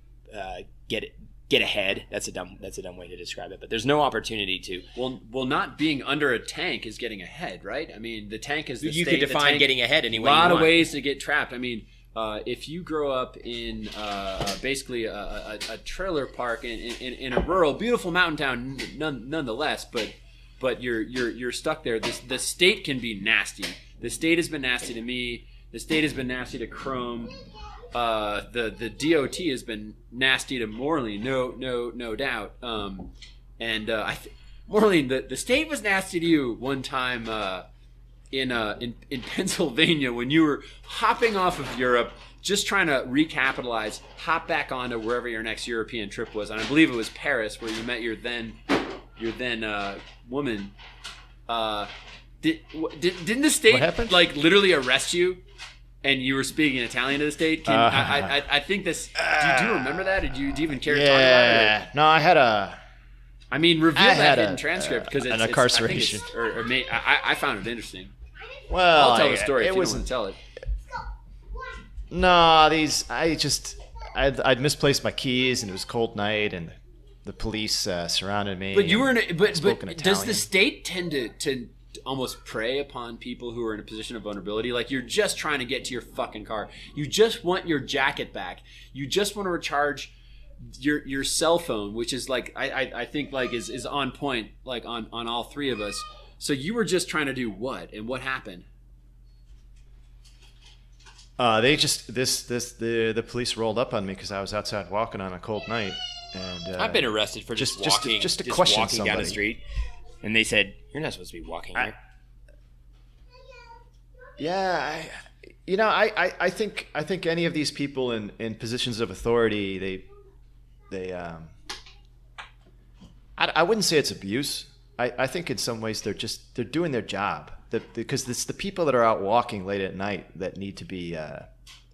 get ahead. That's a dumb way to describe it, but there's no opportunity to. Well, not being under a tank is getting ahead, right? I mean, the tank is the you state, could define tank, getting ahead any way. A lot you of want. ways to get trapped. I mean, if you grow up in basically a trailer park in a rural, beautiful mountain town, nonetheless, but you're stuck there. The state can be nasty. The state has been nasty to me. The state has been nasty to Chrome. The DOT has been nasty to Morley, no doubt. Morley, the state was nasty to you one time in Pennsylvania when you were hopping off of Europe, just trying to recapitalize, hop back onto wherever your next European trip was, and I believe it was Paris where you met your then woman. Didn't the state like literally arrest you? And you were speaking Italian to the state. I think this. Do you remember that? Or do you even care to talk about it? No, I had a. I mean, reveal that hidden transcript because it's an incarceration. I found it interesting. Well, I'll tell the story if you don't want to tell it. No, I'd misplaced my keys and it was a cold night and the police surrounded me. But you were in. But Italian. Does the state tend to almost prey upon people who are in a position of vulnerability? Like you're just trying to get to your fucking car. You just want your jacket back. You just want to recharge your cell phone, which is like I think like is on point like on all three of us. So you were just trying to do what? And what happened? The police rolled up on me because I was outside walking on a cold night, and I've been arrested for just walking to question walking somebody down the street, and they said you're not supposed to be walking here. I think any of these people in positions of authority, I wouldn't say it's abuse. I think in some ways they're doing their job. Because it's the people that are out walking late at night that need to be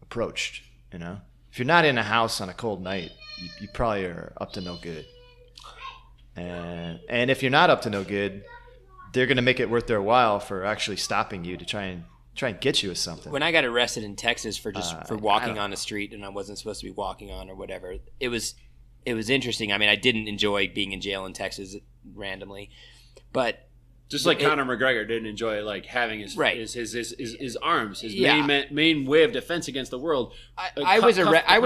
approached. You know, if you're not in a house on a cold night, you probably are up to no good. And if you're not up to no good, they're going to make it worth their while for actually stopping you to try and get you with something. When I got arrested in Texas for walking on a street and I wasn't supposed to be walking on or whatever, it was interesting. I mean, I didn't enjoy being in jail in Texas randomly, but. Just like Conor McGregor didn't enjoy like having his arms, his main way of defense against the world. I was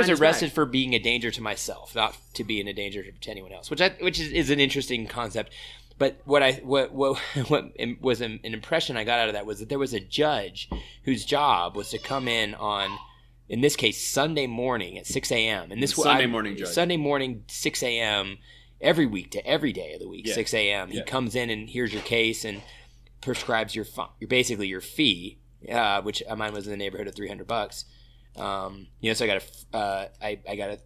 arrested for being a danger to myself, not to being a danger to anyone else, which is an interesting concept. But what was an impression I got out of that was that there was a judge whose job was to come in this case, Sunday morning at 6 a.m. And this Sunday morning judge. Sunday morning, 6 a.m. every day of the week, 6 a.m. He comes in and hears your case and prescribes your fee, which mine was in the neighborhood of $300. So I got a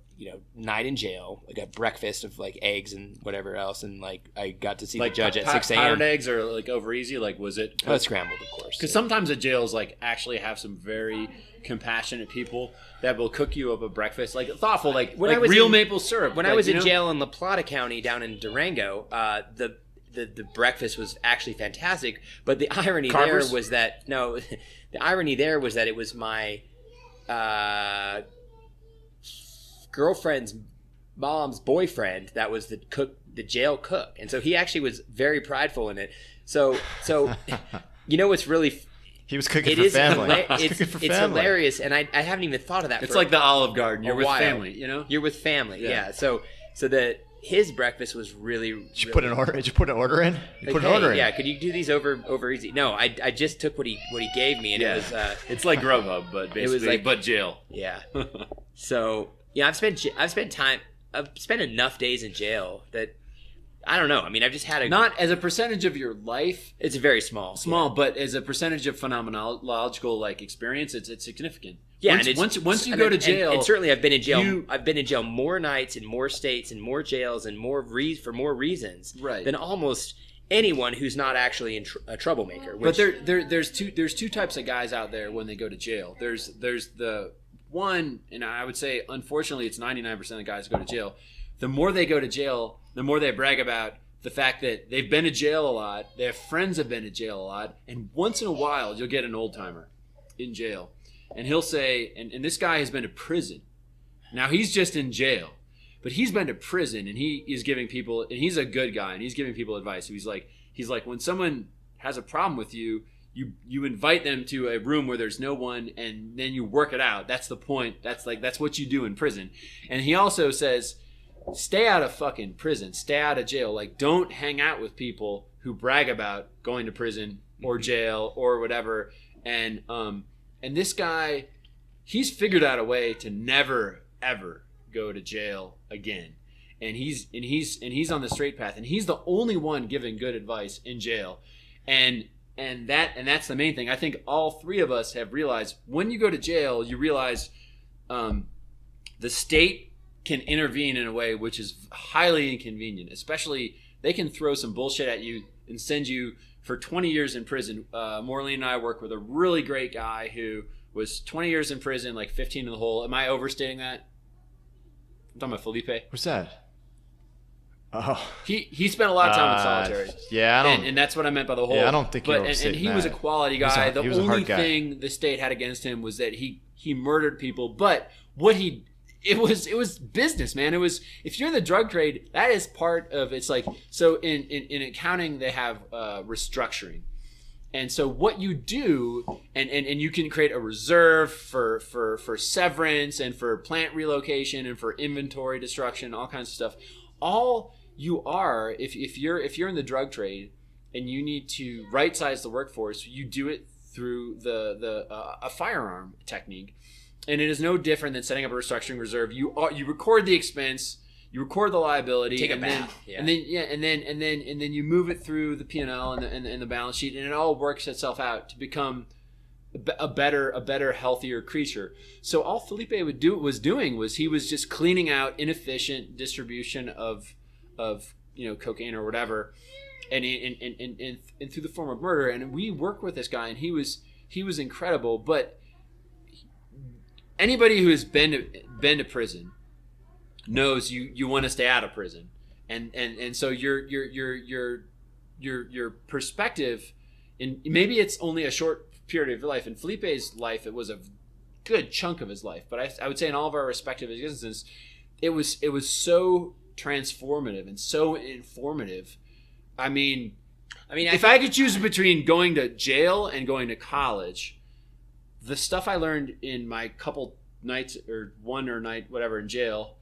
night in jail. I got breakfast of like eggs and whatever else, and like I got to see the judge at 6 a.m. Powdered eggs are like over easy. Like was it? Scrambled, of course. Because sometimes the jails like actually have some very compassionate people that will cook you up a breakfast, like thoughtful, like real maple syrup. When I was in jail in La Plata County down in Durango, the breakfast was actually fantastic. But the irony there was that it was my girlfriend's mom's boyfriend that was the jail cook, and so he actually was very prideful in it. So what's really he was cooking for family. It's hilarious, and I haven't even thought of that. It's like the Olive Garden. You're with family, You're with family, yeah. So his breakfast was really. Did you put an order? in? Put an order in. Yeah, could you do these over easy? No, I just took what he gave me, and it was. It's like Grubhub, but basically, but jail. Yeah. So I've spent enough days in jail that. I don't know. I mean, I've just had not as a percentage of your life. It's very small, but as a percentage of phenomenological like experience, it's significant. Yeah, once you go to jail, and certainly I've been in jail. I've been in jail more nights in more states and more jails and for more reasons than almost anyone who's not actually a troublemaker. But there's two types of guys out there when they go to jail. There's the one, and I would say unfortunately it's 99% of the guys who go to jail. The more they go to jail, the more they brag about the fact that they've been to jail a lot, their friends have been to jail a lot, and once in a while you'll get an old timer in jail, and he'll say, and this guy has been to prison. Now he's just in jail, but he's been to prison, and he is giving people, and he's a good guy, and he's giving people advice. So he's like, when someone has a problem with you, you invite them to a room where there's no one, and then you work it out. That's the point. That's what you do in prison. And he also says, stay out of fucking prison. Stay out of jail. Like, don't hang out with people who brag about going to prison or jail or whatever. And this guy, he's figured out a way to never ever go to jail again. And he's on the straight path, and he's the only one giving good advice in jail. And that's the main thing. I think all three of us have realized when you go to jail, you realize the state can intervene in a way which is highly inconvenient. Especially, they can throw some bullshit at you and send you for 20 years in prison. Maureen and I work with a really great guy who was 20 years in prison, like 15 in the hole. Am I overstating that? I'm talking about Felipe. What's that? Oh, he spent a lot of time in solitary. Yeah, I don't. And that's what I meant by the whole. Yeah, I don't think you're and overstating he was a that. quality guy. He was a the hard only guy. thing the state had against him was that he murdered people. But it was business, man. It was, if you're in the drug trade, that is part of, it's like, so in accounting they have restructuring. And so what you do, and you can create a reserve for severance and for plant relocation and for inventory destruction, all kinds of stuff. All you are, if you're in the drug trade and you need to right size the workforce, you do it through a firearm technique. And it is no different than setting up a restructuring reserve. You record the expense, you record the liability, Take a and bath, then you move it through the P&L and the balance sheet, and it all works itself out to become a better, healthier creature. So all Felipe was doing was he was just cleaning out inefficient distribution of cocaine or whatever, and through the form of murder. And we worked with this guy, and he was incredible. But anybody who has been to prison knows you want to stay out of prison, and so your perspective, and maybe it's only a short period of your life. In Felipe's life, it was a good chunk of his life, but I would say in all of our respective existences, it was so transformative and so informative. I mean, if I could choose between going to jail and going to college, the stuff I learned in my couple nights or one or night whatever in jail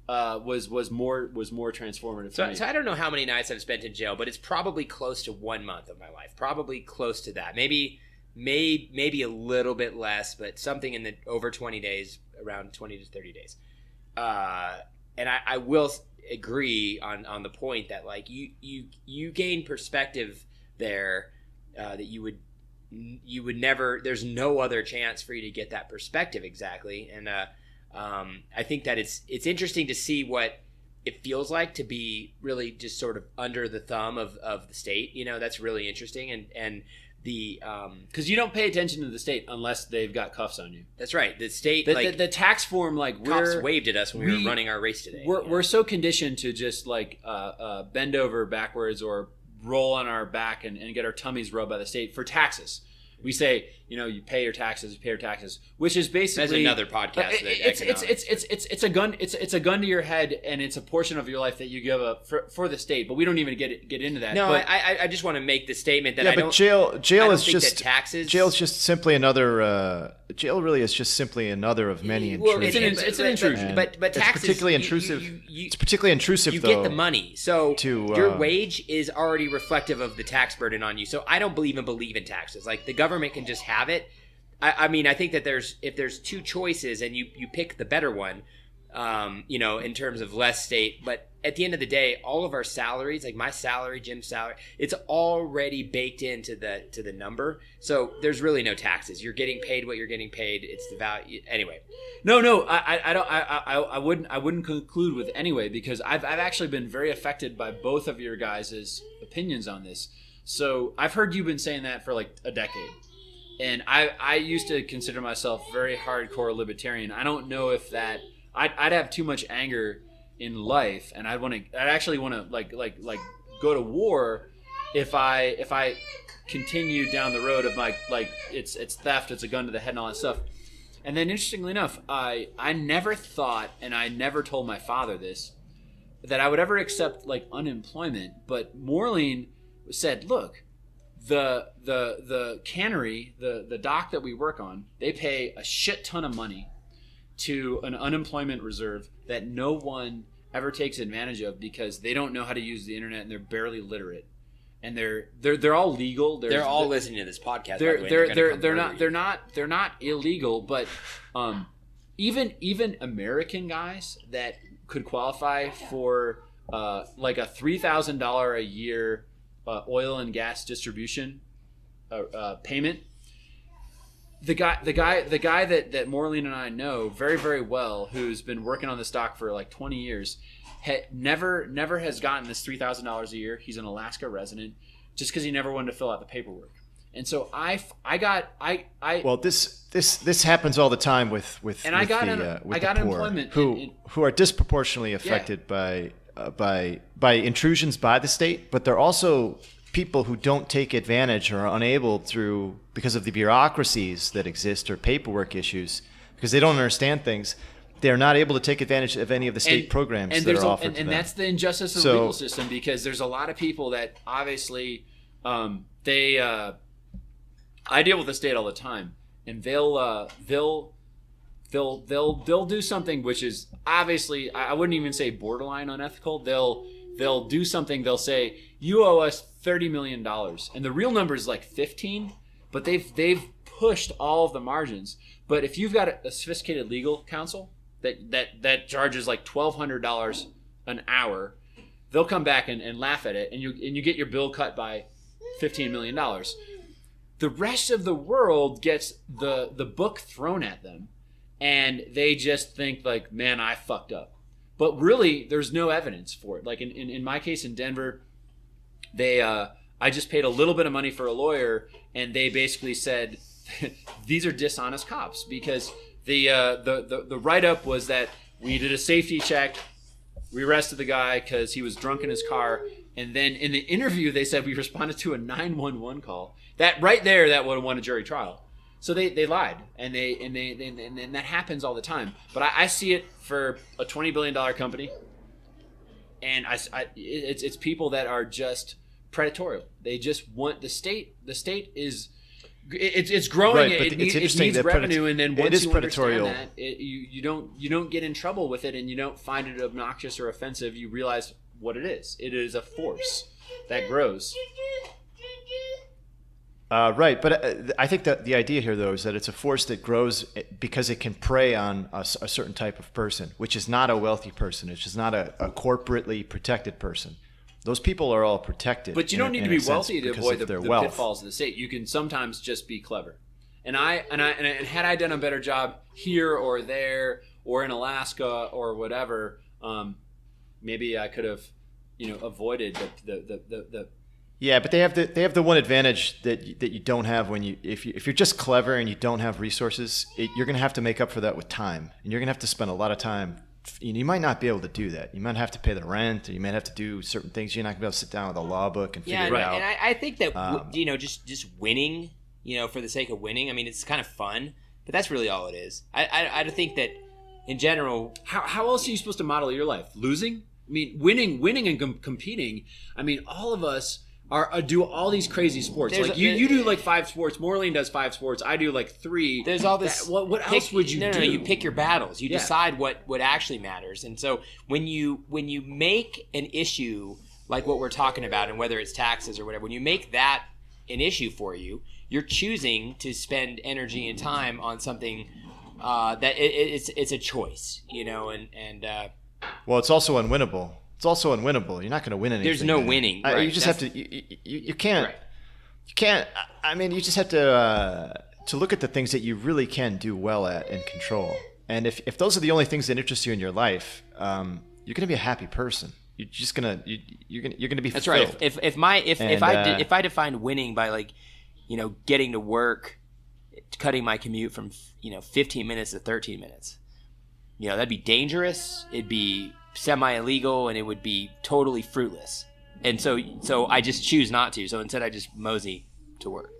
was more transformative. So, for me. so I don't know how many nights I've spent in jail, but it's probably close to 1 month of my life. Probably close to that. Maybe a little bit less, but something in the over 20 days, around 20 to 30 days. And I will agree on the point that, like, you gain perspective there that you would never, there's no other chance for you to get that perspective exactly. And I think that it's interesting to see what it feels like to be really just sort of under the thumb of the state. That's really interesting. And the because you don't pay attention to the state unless they've got cuffs on you. That's right. The state, the tax form, like, cops waved at us when we were running our race today. We're so conditioned to just like bend over backwards or roll on our back and get our tummies rubbed by the state for taxes. We say, you pay your taxes, which is basically that's another podcast. It's a gun. It's a gun to your head, and it's a portion of your life that you give up for the state. But we don't even get into that. No, but, I just want to make the statement that jail is just taxes. Jail is just simply another. Jail really is just simply another of many intrusions. It's an intrusion, but taxes. It's particularly intrusive. It's particularly intrusive. You though, get the money, so your to, wage is already reflective of the tax burden on you. So I don't even believe in taxes. Like, the government can just have it. I think that if there's two choices and you pick the better one, in terms of less state. But at the end of the day, all of our salaries, like my salary, Jim's salary, it's already baked into the number. So there's really no taxes. You're getting paid what you're getting paid. It's the value anyway. No, I wouldn't conclude with anyway, because I've actually been very affected by both of your guys' opinions on this. So I've heard you've been saying that for like a decade. And I used to consider myself very hardcore libertarian. I don't know if that I'd have too much anger in life, and I'd actually want to like go to war if I continue down the road of like it's theft, it's a gun to the head and all that stuff. And then interestingly enough, I never thought, and I never told my father this, that I would ever accept like unemployment. But Moreline said, look, the cannery, the dock that we work on, they pay a shit ton of money to an unemployment reserve that no one ever takes advantage of because they don't know how to use the internet and they're barely literate. And they're all legal. They're all listening to this podcast. They're not illegal, but even American guys that could qualify for like a $3,000 a year oil and gas distribution payment. The guy that Moreline and I know very, very well, who's been working on this dock for like 20 years, never has gotten this $3,000 a year. He's an Alaska resident, just because he never wanted to fill out the paperwork. And so well, this happens all the time with the poor who are disproportionately affected by intrusions by the state, but they're also people who don't take advantage or are unable because of the bureaucracies that exist or paperwork issues, because they don't understand things. They're not able to take advantage of any of the state programs that are offered to them. And that's the injustice of the legal system, because there's a lot of people that obviously I deal with the state all the time, and they'll do something which is obviously, I wouldn't even say borderline unethical. They'll do something. They'll say, you owe us $30 million, and the real number is like 15, but they've pushed all of the margins. But if you've got a sophisticated legal counsel that charges like $1,200 an hour, they'll come back and laugh at it, and you get your bill cut by $15 million. The rest of the world gets the book thrown at them, and they just think like, man, I fucked up. But really, there's no evidence for it. Like in my case in Denver, I just paid a little bit of money for a lawyer, and they basically said these are dishonest cops, because the write-up was that we did a safety check, we arrested the guy because he was drunk in his car, and then in the interview they said we responded to a 911 call. That right there, that would have won a jury trial. So they lied, and that happens all the time. But I see it for a $20 billion company, and it's people that are just predatory. They just want the state. The state is it's growing. Right, it needs revenue, and then once you understand that, you don't get in trouble with it, and you don't find it obnoxious or offensive. You realize what it is. It is a force that grows. Right, but I think that the idea here, though, is that it's a force that grows because it can prey on a certain type of person, which is not a wealthy person. It's just not a corporately protected person. Those people are all protected. But you don't need to be wealthy to avoid the pitfalls of the state. You can sometimes just be clever. And had I done a better job here or there or in Alaska or whatever, maybe I could have, avoided the Yeah, but they have the one advantage that you don't have if you're just clever and you don't have resources. You're going to have to make up for that with time, and you're going to have to spend a lot of time. You might not be able to do that. You might have to pay the rent, or you might have to do certain things. You're not going to be able to sit down with a law book and figure it out. And I think that just winning, for the sake of winning. I mean, it's kind of fun, but that's really all it is. I think that in general, how else are you supposed to model your life? Losing? I mean, winning and competing. I mean, all of us do all these crazy sports. You do like 5 sports. Moreline does 5 sports. I do like 3. There's all this. What else would you do? No, you pick your battles. You decide what actually matters. And so when you make an issue like what we're talking about, and whether it's taxes or whatever, when you make that an issue for you, you're choosing to spend energy and time on something it's a choice, and well, it's also unwinnable. You're not going to win anything. there's no winning. Right. You just have to. You can't. Right. You can't. I mean, you just have to look at the things that you really can do well at and control. And if those are the only things that interest you in your life, you're going to be a happy person. You're just gonna you're gonna be. That's fulfilled. right. If I defined winning by like, getting to work, cutting my commute from 15 minutes to 13 minutes, that'd be dangerous. It'd be semi-illegal, and it would be totally fruitless. And so I just choose not to. So instead, I just mosey to work.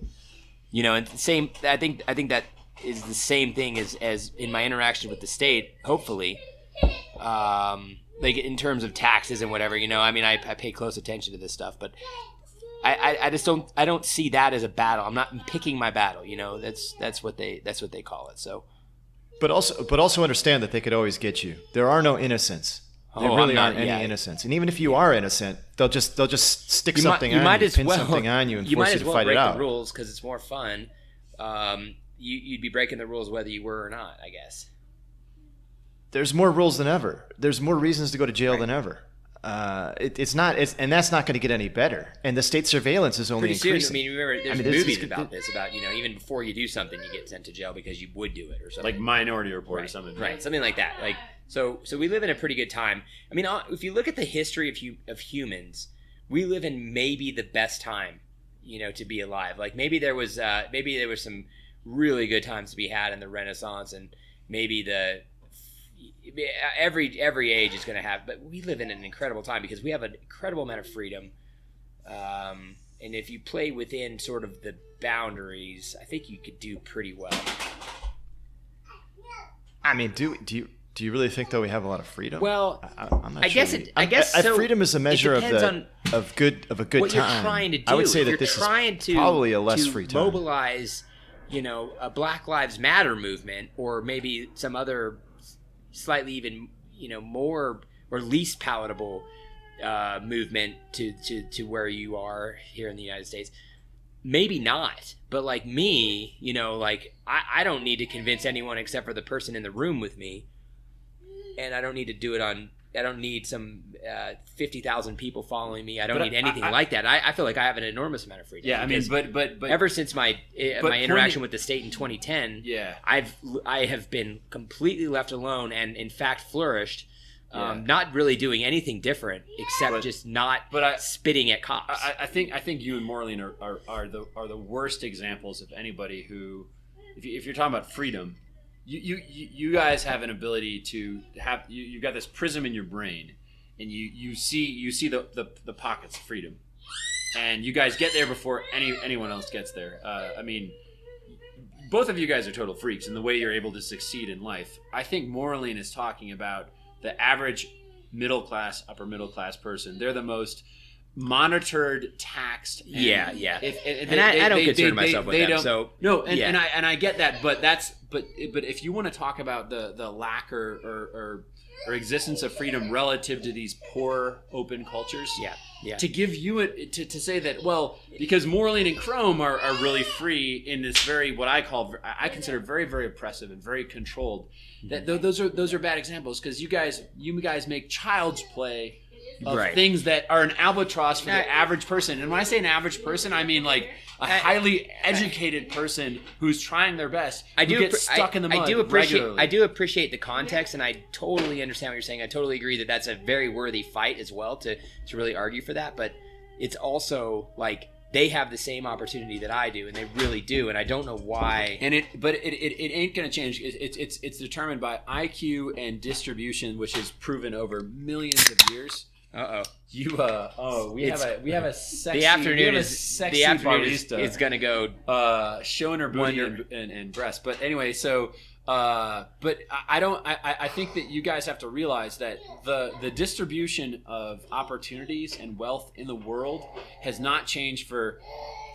And the same. I think that is the same thing as in my interaction with the state. Hopefully, like in terms of taxes and whatever. I mean, I pay close attention to this stuff, but I just don't see that as a battle. I'm not picking my battle. That's what they call it. So, but also understand that they could always get you. There are no innocents. There really aren't any innocents. And even if you are innocent, they'll just stick something on you, pin something on you, and force you to fight it out. You might as well break the rules because it's more fun. You'd be breaking the rules whether you were or not, I guess. There's more rules than ever. There's more reasons to go to jail than ever. And that's not going to get any better. And the state surveillance is only increasing. Soon, remember, there's movies about this, about even before you do something, you get sent to jail because you would do it or something. Like Minority Report or something. Right, something like that. Like so we live in a pretty good time. I mean, if you look at the history of humans, we live in maybe the best time, to be alive. Like maybe there was some really good times to be had in the Renaissance, and maybe every age is going to have, but we live in an incredible time because we have an incredible amount of freedom, and if you play within sort of the boundaries, I think you could do pretty well. I mean, do you really think though we have a lot of freedom? Well, I'm not I sure. guess so. Freedom is a measure of a good what time. You're trying to do. I would say if that this is to, probably a less free time. Mobilize, a Black Lives Matter movement, or maybe some other slightly even more or least palatable movement to where you are here in the United States. Maybe not, but like me, like I don't need to convince anyone except for the person in the room with me, and I don't need to do it on. I don't need some 50,000 people following me. I don't need anything like that. I feel like I have an enormous amount of freedom. Yeah, I mean, but ever since my interaction with the state in 2010, I have been completely left alone and in fact flourished, not really doing anything different except just not spitting at cops. I think you and Maureen are the worst examples of anybody who, if you're talking about freedom. You guys have an ability to have you've got this prism in your brain, and you see the pockets of freedom, and you guys get there before anyone else gets there. I mean, both of you guys are total freaks in the way you're able to succeed in life. I think Maureen is talking about the average middle class, upper middle class person. They're the most monitored, taxed. And I don't concern myself with that. So no, and I get that, but if you want to talk about the lack or existence of freedom relative to these poor open cultures, to give you to say that, well, because Maureen and Chrome are really free in this very, what I consider very, very oppressive and very controlled. That those are bad examples, because you guys make child's play of things that are an albatross for the average person. And when I say an average person, I mean like a highly educated person who's trying their best, who gets stuck in the mud regularly. I do appreciate the context, and I totally understand what you're saying. I totally agree that that's a very worthy fight as well to really argue for that. But it's also like they have the same opportunity that I do, and they really do, and I don't know why. And it ain't going to change. It's determined by IQ and distribution, which is proven over millions of years. We have a sexy, the afternoon barista. It's gonna go showing her booty and breast. But anyway, so but I think that you guys have to realize that the distribution of opportunities and wealth in the world has not changed for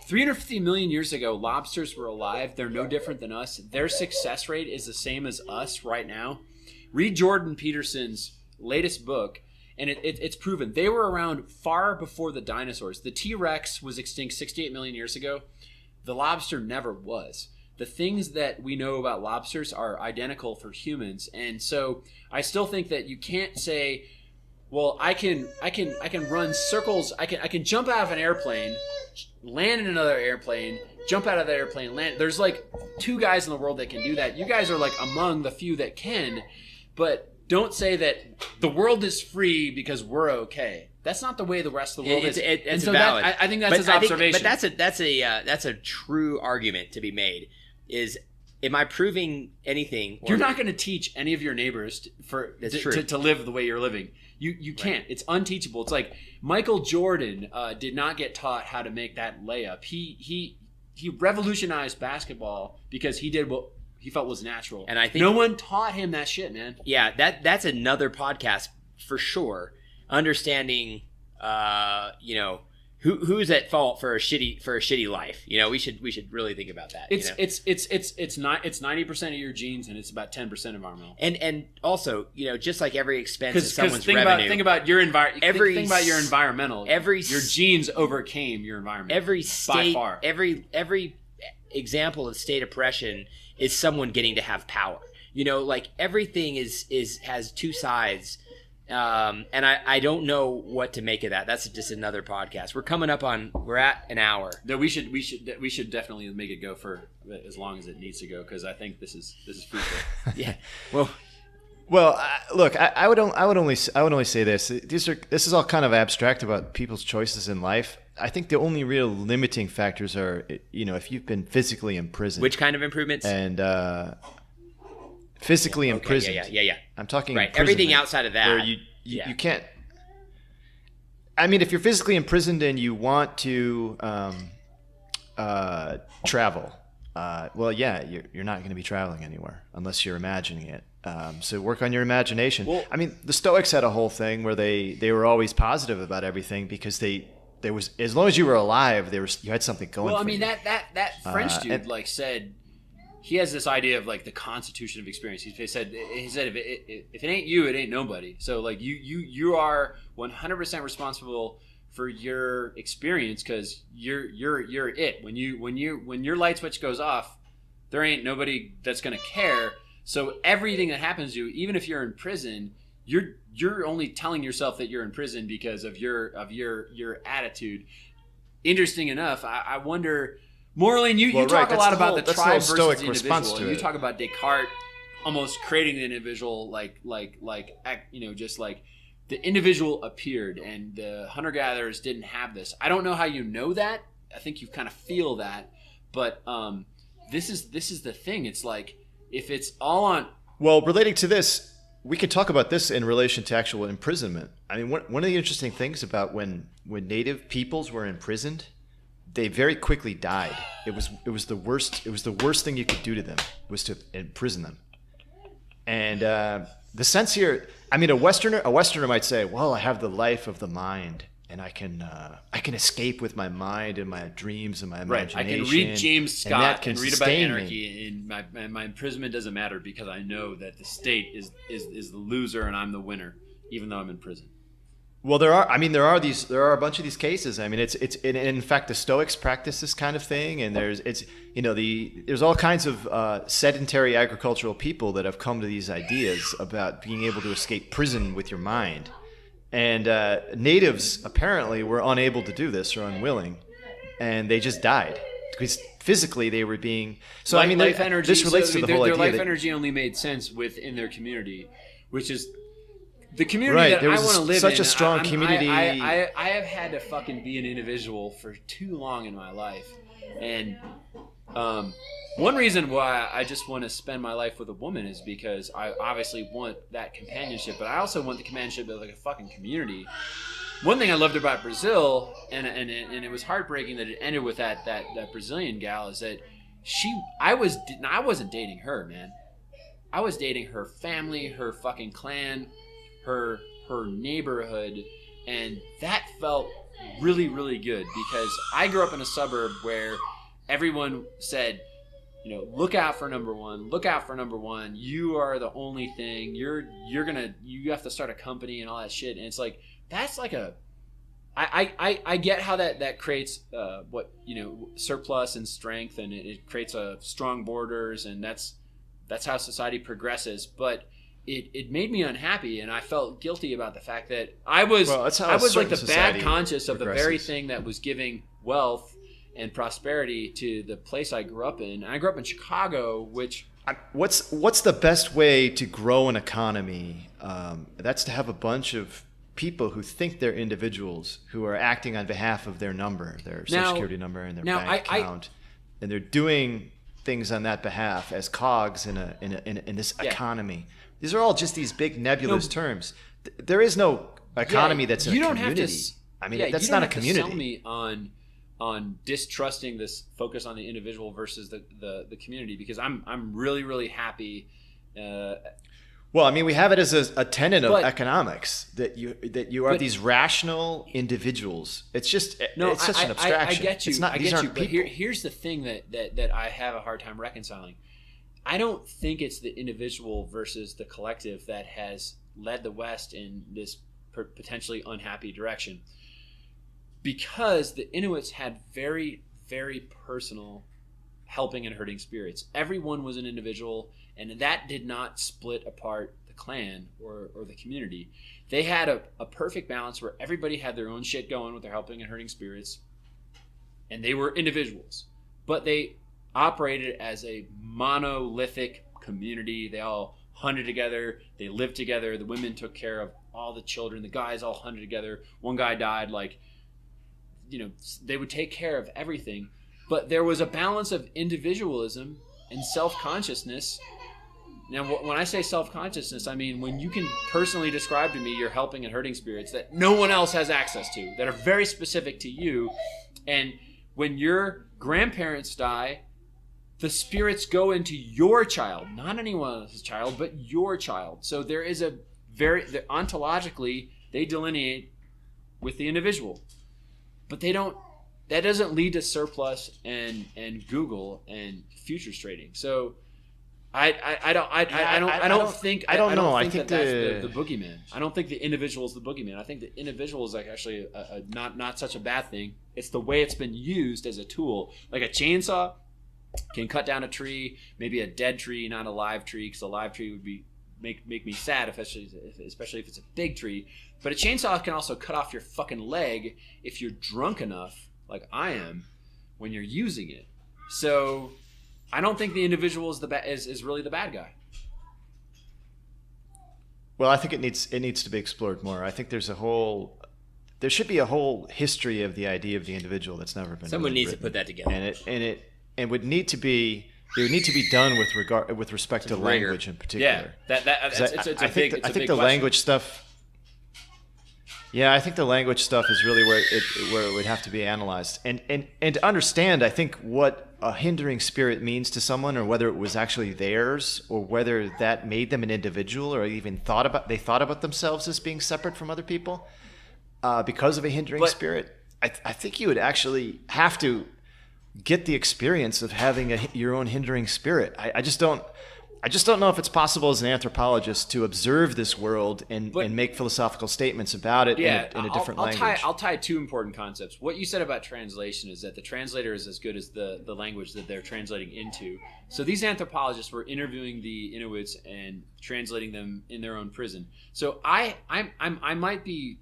350 million years ago. Lobsters were alive. They're no different than us. Their success rate is the same as us right now. Read Jordan Peterson's latest book, and it's proven. They were around far before the dinosaurs. The T-Rex was extinct 68 million years ago. The lobster never was. the things that we know about lobsters are identical for humans. And so I still think that you can't say, well, I can run circles. I can jump out of an airplane, land in another airplane, jump out of the airplane, land. There's like 2 guys in the world that can do that. You guys are like among the few that can, but don't say that the world is free because we're okay. That's not the way the rest of the world is. It's valid. I think that's his observation. But that's a true argument to be made. Is am I proving anything? You're not going to teach any of your neighbors to live the way you're living. You can't. Right. It's unteachable. It's like Michael Jordan did not get taught how to make that layup. He revolutionized basketball because he did what he felt was natural. And I think no one taught him that shit, man. Yeah, that's another podcast for sure. Understanding, who's at fault for a shitty life. We should really think about that. It's 90% of your genes and it's about 10% environmental. And also, just like every expense is someone's revenue. Think about your environment. Think about your environmental. Your genes overcame your environment. Every state, by far. Every example of state oppression is someone getting to have power. Like everything has 2 sides. And I don't know what to make of that. That's just another podcast. We're at an hour. No, we should definitely make it go for as long as it needs to go, because I think this is fruitful. Yeah. Well, look, I would only say this. This is all kind of abstract about people's choices in life. I think the only real limiting factors are, if you've been physically imprisoned. Which kind of improvements? And physically imprisoned. Yeah. I'm talking right. Everything outside of that. Where you can't. I mean, if you're physically imprisoned and you want to travel, you're not going to be traveling anywhere unless you're imagining it. So work on your imagination. Well, I mean, the Stoics had a whole thing where they were always positive about everything because there was, as long as you were alive, you had something going. Well, for you. that French dude said. He has this idea of like the constitution of experience. He said if it ain't you, it ain't nobody. So like you are 100% responsible for your experience because you're it. When your light switch goes off, there ain't nobody that's gonna care. So everything that happens to you, even if you're in prison, you're only telling yourself that you're in prison because of your attitude. Interesting enough, I wonder. Morally, and you talk a lot about the tribe versus the individual. You talk about Descartes almost creating the individual, just like the individual appeared, and the hunter-gatherers didn't have this. I don't know how you know that. I think you kind of feel that, but this is the thing. It's like if it's all on. Well, relating to this, we could talk about this in relation to actual imprisonment. I mean, one of the interesting things about when native peoples were imprisoned. They very quickly died. It was the worst. It was the worst thing you could do to them was to imprison them. And the sense here, I mean, a Westerner might say, "Well, I have the life of the mind, and I can escape with my mind and my dreams and my imagination. Right. I can read James Scott and read about anarchy, and my imprisonment doesn't matter because I know that the state is the loser and I'm the winner, even though I'm in prison." Well, there are a bunch of these cases. I mean, it's in fact the Stoics practice this kind of thing, and there's all kinds of sedentary agricultural people that have come to these ideas about being able to escape prison with your mind, and natives apparently were unable to do this or unwilling, and they just died because physically they were being. So I mean, life energy. This relates to the whole idea. Their life energy only made sense within their community, which is. The community right. that I want to live in. Such a strong community. I have had to fucking be an individual for too long in my life. And one reason why I just want to spend my life with a woman is because I obviously want that companionship, but I also want the companionship of like a fucking community. One thing I loved about Brazil, and it was heartbreaking that it ended with that Brazilian gal, is that I wasn't dating her, man. I was dating her family, her fucking clan, her neighborhood, and that felt really, really good because I grew up in a suburb where everyone said, look out for number one, you are the only thing, you have to start a company and all that shit, and it's like that's like a I get how that creates surplus and strength, and it creates a strong borders, and that's how society progresses. But it made me unhappy, and I felt guilty about the fact that I was like the bad conscious of the very thing that was giving wealth and prosperity to the place I grew up in. And I grew up in Chicago, which what's the best way to grow an economy? That's to have a bunch of people who think they're individuals, who are acting on behalf of their number, their social security number, and their bank account, and they're doing things on that behalf as cogs in this economy. These are all just these big nebulous terms. There is no economy that's in a community. That's not a community. Sell me on distrusting this focus on the individual versus the community, because I'm really, really happy. Well, I mean, we have it as a tenet of economics that you are these rational individuals. It's just it's such an abstraction. I get you. It's not, I these get aren't you. people. But here's the thing that I have a hard time reconciling. I don't think it's the individual versus the collective that has led the West in this potentially unhappy direction, because the Inuits had very, very personal helping and hurting spirits. Everyone was an individual, and that did not split apart the clan or the community. They had a perfect balance where everybody had their own shit going with their helping and hurting spirits, and they were individuals, but they operated as a monolithic community. They all hunted together, they lived together, the women took care of all the children, the guys all hunted together. One guy died, they would take care of everything. But there was a balance of individualism and self-consciousness. Now, when I say self-consciousness, I mean when you can personally describe to me your helping and hurting spirits that no one else has access to, that are very specific to you. And when your grandparents die, the spirits go into your child, not anyone else's child, but your child. So there is ontologically, they delineate with the individual. But that doesn't lead to surplus and Google and futures trading. So I don't think that's the boogeyman. I don't think the individual is the boogeyman. I think the individual is actually not such a bad thing. It's the way it's been used as a tool. Like a chainsaw can cut down a tree, maybe a dead tree, not a live tree, because a live tree would make me sad, especially if it's a big tree. But a chainsaw can also cut off your fucking leg if you're drunk enough, like I am, when you're using it. So I don't think the individual is really the bad guy. Well, I think it needs to be explored more. I think there should be a whole history of the idea of the individual that's never been. Someone needs written. to put that together, and it would need to be. It would need to be done with respect to language in particular. Yeah, I think the language stuff. Yeah, I think the language stuff is really where it would have to be analyzed, and to understand, I think, what a hindering spirit means to someone, or whether it was actually theirs, or whether that made them an individual, or even thought about themselves as being separate from other people because of a hindering spirit. I think you would actually have to get the experience of having your own hindering spirit. I just don't know if it's possible as an anthropologist to observe this world and make philosophical statements about it in a different language. I'll tie two important concepts. What you said about translation is that the translator is as good as the language that they're translating into. So these anthropologists were interviewing the Inuits and translating them in their own prison. So I might be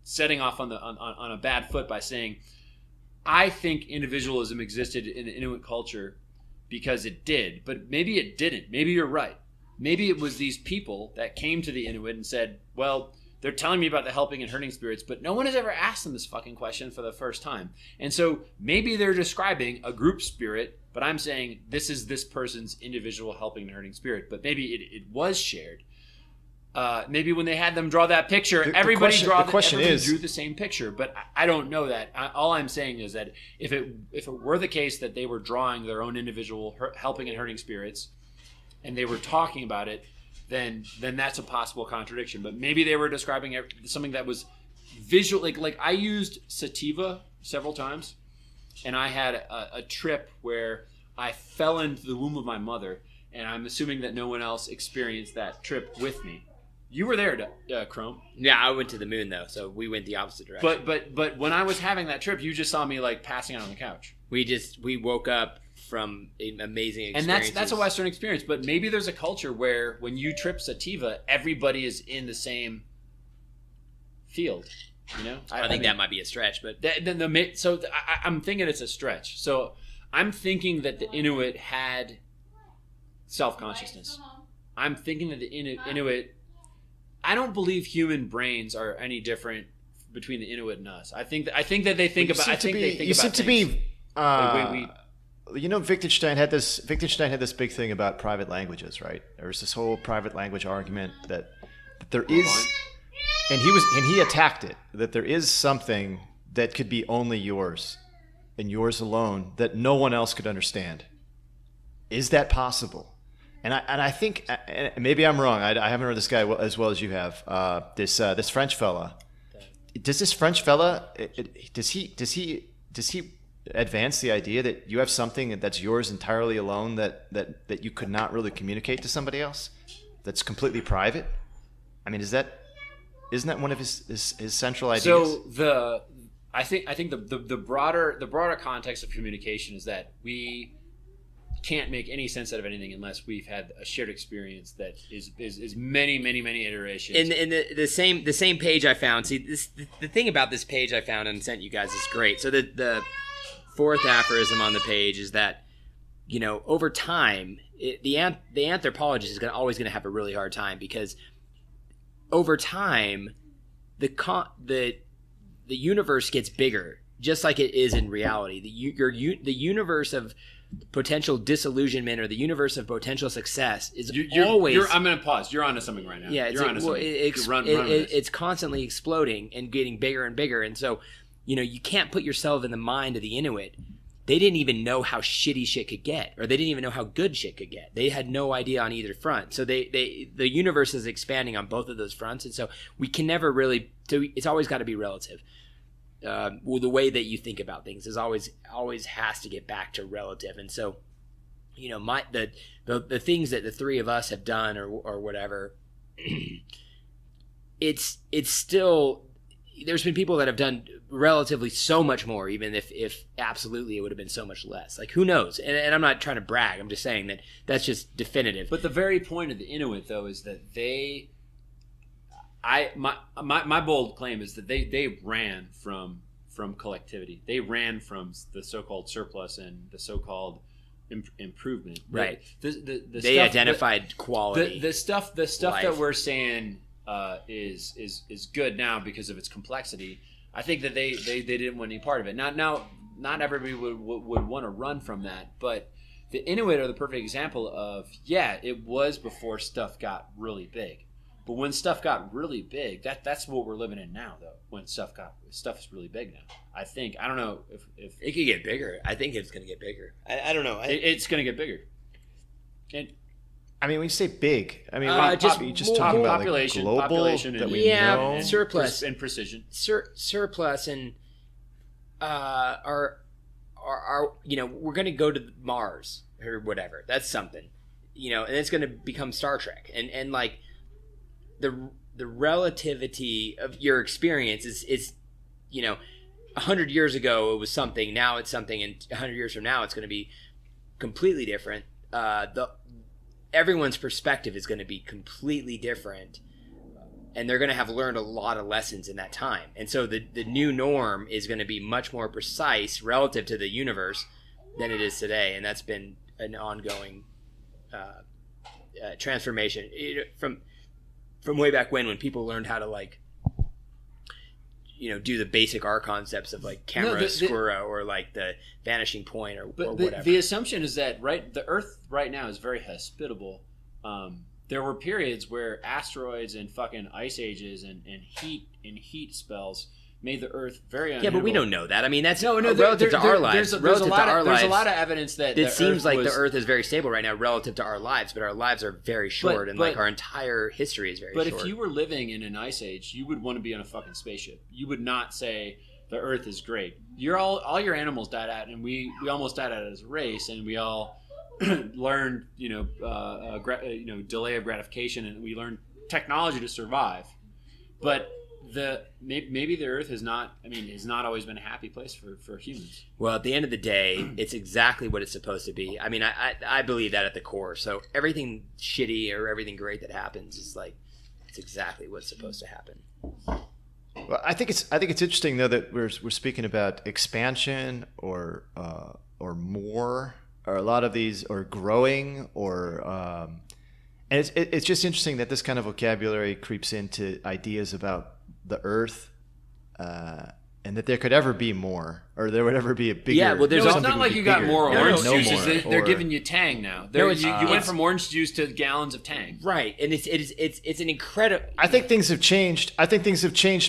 setting off on a bad foot by saying I think individualism existed in the Inuit culture because it did, but maybe it didn't. Maybe you're right. Maybe it was these people that came to the Inuit and said, well, they're telling me about the helping and hurting spirits, but no one has ever asked them this fucking question for the first time. And so maybe they're describing a group spirit, but I'm saying this is this person's individual helping and hurting spirit, but maybe it was shared. Maybe when they had them draw that picture, everybody drew the same picture, but I don't know that. All I'm saying is that if it were the case that they were drawing their own individual helping and hurting spirits, and they were talking about it, then that's a possible contradiction. But maybe they were describing something that was visual. Like I used sativa several times, and I had a trip where I fell into the womb of my mother, and I'm assuming that no one else experienced that trip with me. You were there, Chrome. Yeah, I went to the moon though, so we went the opposite direction. But when I was having that trip, you just saw me like passing out on the couch. We woke up from amazing experiences. And that's a Western experience. But maybe there's a culture where when you trip sativa, everybody is in the same field. You know, I think that might be a stretch, but I'm thinking it's a stretch. So I'm thinking that the Inuit had self-consciousness. I'm thinking that the Inuit. I don't believe human brains are any different between the Inuit and us. I think that they think about. I think they think about. You seem to be. Wait. You know, Wittgenstein had this big thing about private languages, right? There was this whole private language argument that there is, and he attacked it, that there is something that could be only yours and yours alone that no one else could understand. Is that possible? And I think, and maybe I'm wrong. I haven't heard this guy as well as you have. This French fella. Does this French fella? Does he advance the idea that you have something that's yours entirely alone that you could not really communicate to somebody else? That's completely private. I mean, isn't that one of his central ideas? So I think the broader context of communication is that we can't make any sense out of anything unless we've had a shared experience that is many iterations. In the same page I found. See, the thing about this page I found and sent you guys is great. So the fourth aphorism on the page is that, you know, over time, the anthropologist is always going to have a really hard time, because over time, the universe gets bigger, just like it is in reality. The universe of potential disillusionment or the universe of potential success is always. I'm going to pause. You're onto something right now. Yeah, it's constantly exploding and getting bigger and bigger, and so, you know, you can't put yourself in the mind of the Inuit. They didn't even know how shitty shit could get, or they didn't even know how good shit could get. They had no idea on either front. So the universe is expanding on both of those fronts, and so we can never really. So it's always got to be relative. Well, the way that you think about things is always has to get back to relative, and so, you know, the things that the three of us have done or whatever, it's still. There's been people that have done relatively so much more, even if absolutely it would have been so much less. Like, who knows? And I'm not trying to brag. I'm just saying that that's just definitive. But the very point of the Inuit, though, is that my bold claim is that they ran from collectivity. They ran from the so-called surplus and the so-called improvement. Right. They identified quality. The stuff that we're saying is good now because of its complexity. I think that they didn't want any part of it. Now not everybody would want to run from that, but the Inuit are the perfect example of, yeah, it was before stuff got really big. But when stuff got really big, that's what we're living in now, though. When stuff is really big now. I don't know if it could get bigger. I think it's going to get bigger. I don't know. It's going to get bigger. And I mean, when you say big, I mean, just talking about population, like global population, that we know, surplus and precision, surplus, and are you know, we're going to go to Mars or whatever. That's something, you know, and it's going to become Star Trek, and like the relativity of your experience is you know, 100 years ago it was something, now it's something, and 100 years from now it's going to be completely different. Everyone's perspective is going to be completely different, and they're going to have learned a lot of lessons in that time. And so the new norm is going to be much more precise relative to the universe than it is today, and that's been an ongoing transformation from way back when people learned how to, like, you know, do the basic R concepts of like camera oscura or like the vanishing point or whatever. The assumption is that the Earth right now is very hospitable. There were periods where asteroids and fucking ice ages and heat spells made the Earth very uninhabitable. Yeah, but we don't know that. I mean, that's relative to our lives. There's a lot of evidence that it seems like the Earth is very stable right now relative to our lives, but our lives are very short, and like our entire history is very short. But if you were living in an ice age, you would want to be on a fucking spaceship. You would not say the Earth is great. All your animals died out, and we almost died out as a race, and we all learned delay of gratification, and we learned technology to survive. But maybe the Earth has not always been a happy place for humans. Well, at the end of the day, it's exactly what it's supposed to be. I mean, I believe that at the core. So everything shitty or everything great that happens is like, it's exactly what's supposed to happen. Well, I think it's interesting though that we're speaking about expansion or more, or a lot of these, or growing, or and it's just interesting that this kind of vocabulary creeps into ideas about the Earth, and that there could ever be more, or there would ever be a bigger. Yeah, well, there's it's not like you got more orange juices. They're giving you Tang now. You went from orange juice to gallons of Tang. Right, and it's an incredible. I think things have changed.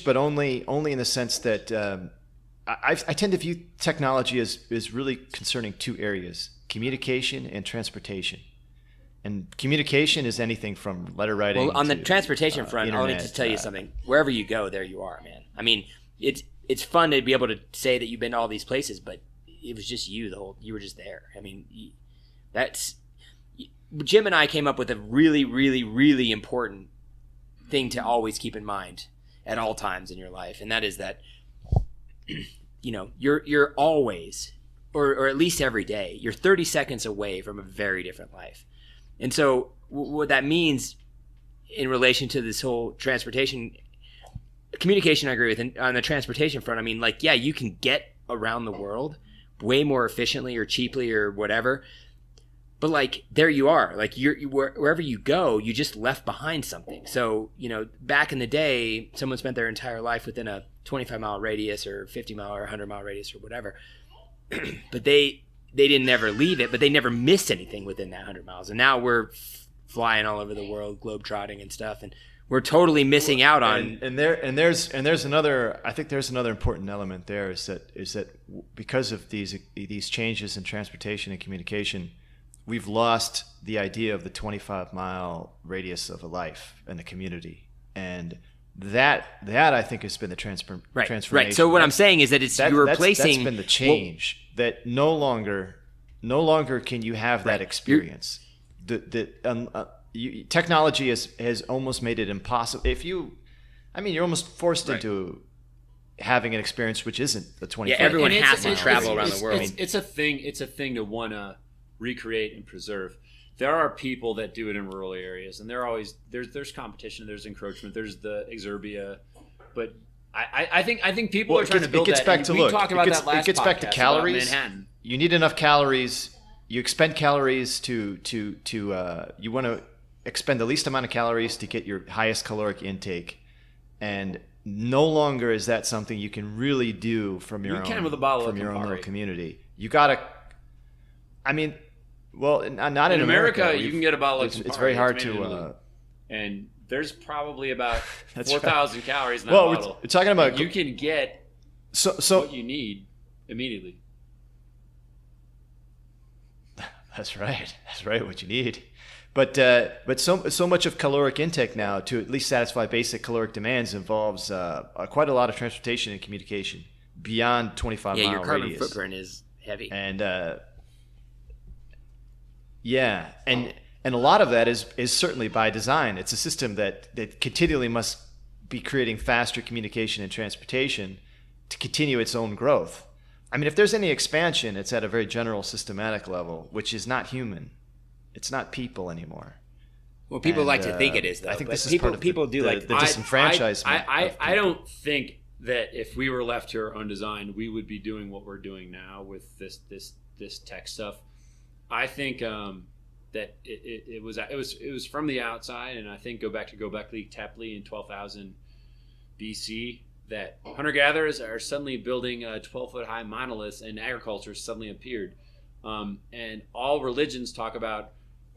But only in the sense that I tend to view technology as really concerning two areas: communication and transportation. And communication is anything from letter writing. Well, on the to, transportation front, internet, I'll need to tell you something. Wherever you go, there you are, man. I mean, it's fun to be able to say that you've been to all these places, but it was just you you were just there. I mean, Jim and I came up with a really, really, really important thing to always keep in mind at all times in your life, and that is that you're always, or at least every day, you're 30 seconds away from a very different life. And so what that means in relation to this whole transportation, communication, I agree with. And on the transportation front, I mean, like, yeah, you can get around the world way more efficiently or cheaply or whatever. But like, there you are, like wherever you go, you just left behind something. So, back in the day, someone spent their entire life within a 25-mile radius or 50-mile or 100-mile radius or whatever. But they didn't ever leave it, but they never missed anything within that 100 miles. And now we're flying all over the world, globetrotting and stuff, and we're totally missing out on. And there's another. I think there's another important element there is that because of these changes in transportation and communication, we've lost the idea of the 25-mile radius of a life and the community, and that I think has been the transformation. Right. So what I'm saying is that you're replacing. That's been the change. That no longer can you have that experience. Technology has almost made it impossible. You're almost forced into having an experience which isn't the 25. Yeah, everyone has to travel around the world. It's a thing to want to recreate and preserve. There are people that do it in rural areas, and there's competition, there's encroachment, there's the exurbia, but I think people are trying to build that. It gets back to calories. Manhattan. You need enough calories. You expend calories to you want to expend the least amount of calories to get your highest caloric intake, and no longer is that something you can really do from your own little community. You gotta. I mean, well, not in America. You can get a bottle of Campari. It's very hard to. And there's probably about 4,000 calories in that bottle. We're talking about you can get what you need immediately. That's right. What you need. But so much of caloric intake now, to at least satisfy basic caloric demands, involves quite a lot of transportation and communication beyond 25 mile radius. Yeah, your carbon footprint is heavy. And and a lot of that is certainly by design. It's a system that continually must be creating faster communication and transportation to continue its own growth. I mean, if there's any expansion, it's at a very general systematic level, which is not human. It's not people anymore. Well, people like to think it is, though. I think this is people do like the disenfranchisement. I don't think that if we were left here undesigned, we would be doing what we're doing now with this tech stuff. I think that it was from the outside, and I think go back to Göbekli Tepe in 12,000 BC. That hunter-gatherers are suddenly building 12-foot high monoliths, and agriculture suddenly appeared. And all religions talk about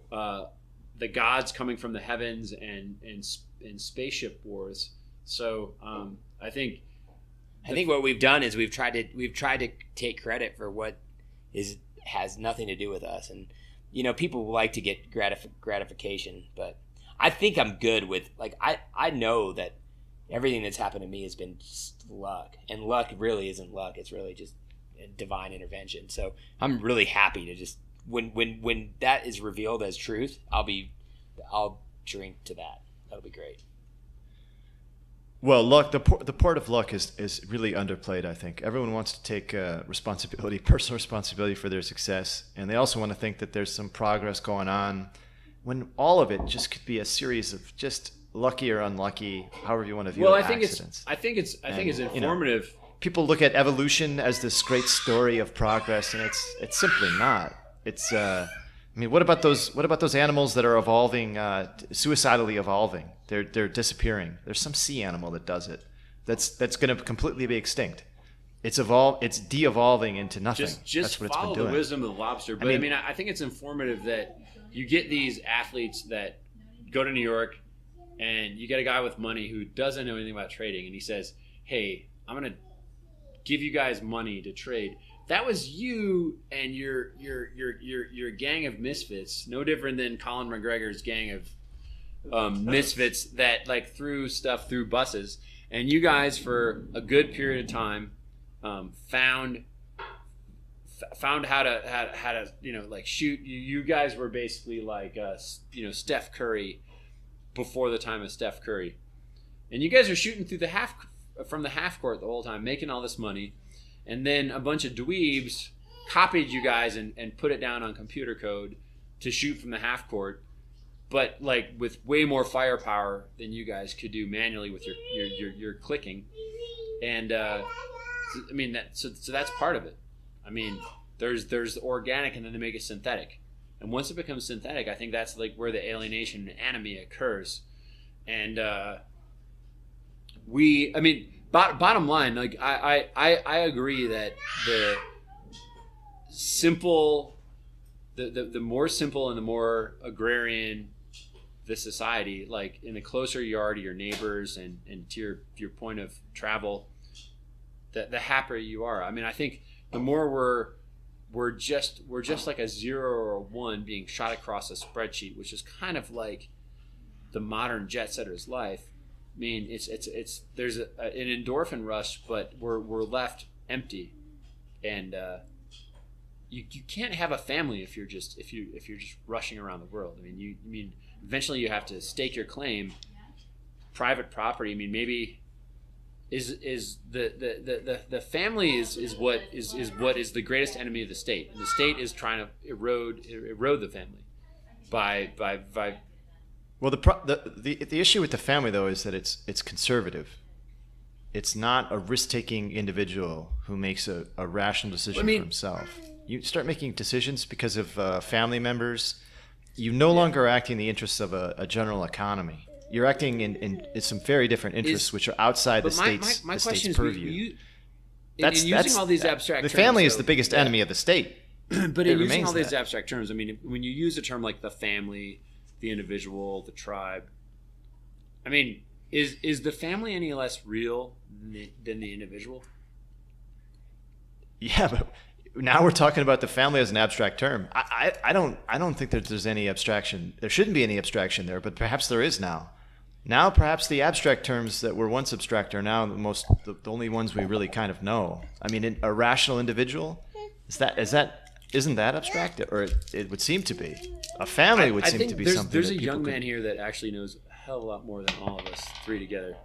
the gods coming from the heavens and spaceship wars. So I think what we've done is we've tried to take credit for what has nothing to do with us, and people like to get gratification, but I think I'm good with, like, I know that everything that's happened to me has been just luck, and luck really isn't luck. It's really just divine intervention. So I'm really happy to just when that is revealed as truth, I'll drink to that. that'll be great. Well, luck. The part of luck is really underplayed. I think everyone wants to take personal responsibility for their success, and they also want to think that there's some progress going on, when all of it just could be a series of just lucky or unlucky, however you want to view it, accidents. I think it's informative. People look at evolution as this great story of progress, and it's simply not. It's I mean, what about those animals that are evolving, suicidally evolving? They're disappearing. There's some sea animal that does it. That's going to completely be extinct. It's de-evolving into nothing. Just That's what follow it's been doing. the wisdom of the lobster. But I think it's informative that you get these athletes that go to New York, and you get a guy with money who doesn't know anything about trading, and he says, "Hey, I'm going to give you guys money to trade." That was you and your gang of misfits, no different than Colin McGregor's gang of misfits that like threw stuff through buses. And you guys, for a good period of time, found how to like shoot. You guys were basically like Steph Curry before the time of Steph Curry, and you guys are shooting through from the half court the whole time, making all this money. And then a bunch of dweebs copied you guys and put it down on computer code to shoot from the half court, but like with way more firepower than you guys could do manually with your clicking. And so that's part of it. I mean, there's organic, and then they make it synthetic. And once it becomes synthetic, I think that's like where the alienation and anomie occurs. And bottom line, like I agree that the more simple and the more agrarian the society, like in the closer you are to your neighbors and to your point of travel, the happier you are. I mean, I think the more we're just like a 0 or a 1 being shot across a spreadsheet, which is kind of like the modern jet setter's life. I mean, there's an endorphin rush, but we're left empty, and you can't have a family if you're just rushing around the world. I mean, eventually you have to stake your claim. Private property. I mean, maybe is the family is what is the greatest enemy of the state, and the state is trying to erode the family by. Well, the issue with the family, though, is that it's conservative. It's not a risk-taking individual who makes a rational decision for himself. You start making decisions because of family members. You no longer act in the interests of a general economy. You're acting in some very different interests, which are outside the state's purview. Using all these abstract terms, the family is the biggest enemy of the state. But in using all these abstract terms, I mean, when you use a term like the family, the individual, the tribe, I mean, is the family any less real than the individual? Yeah, but now we're talking about the family as an abstract term. I don't think that there's any abstraction. There shouldn't be any abstraction there, but perhaps there is now. Now perhaps the abstract terms that were once abstract are now the only ones we really kind of know. I mean, a rational individual, isn't that abstract, or it would seem to be. A family would seem to be something. There's a young man here that actually knows a hell of a lot more than all of us three together,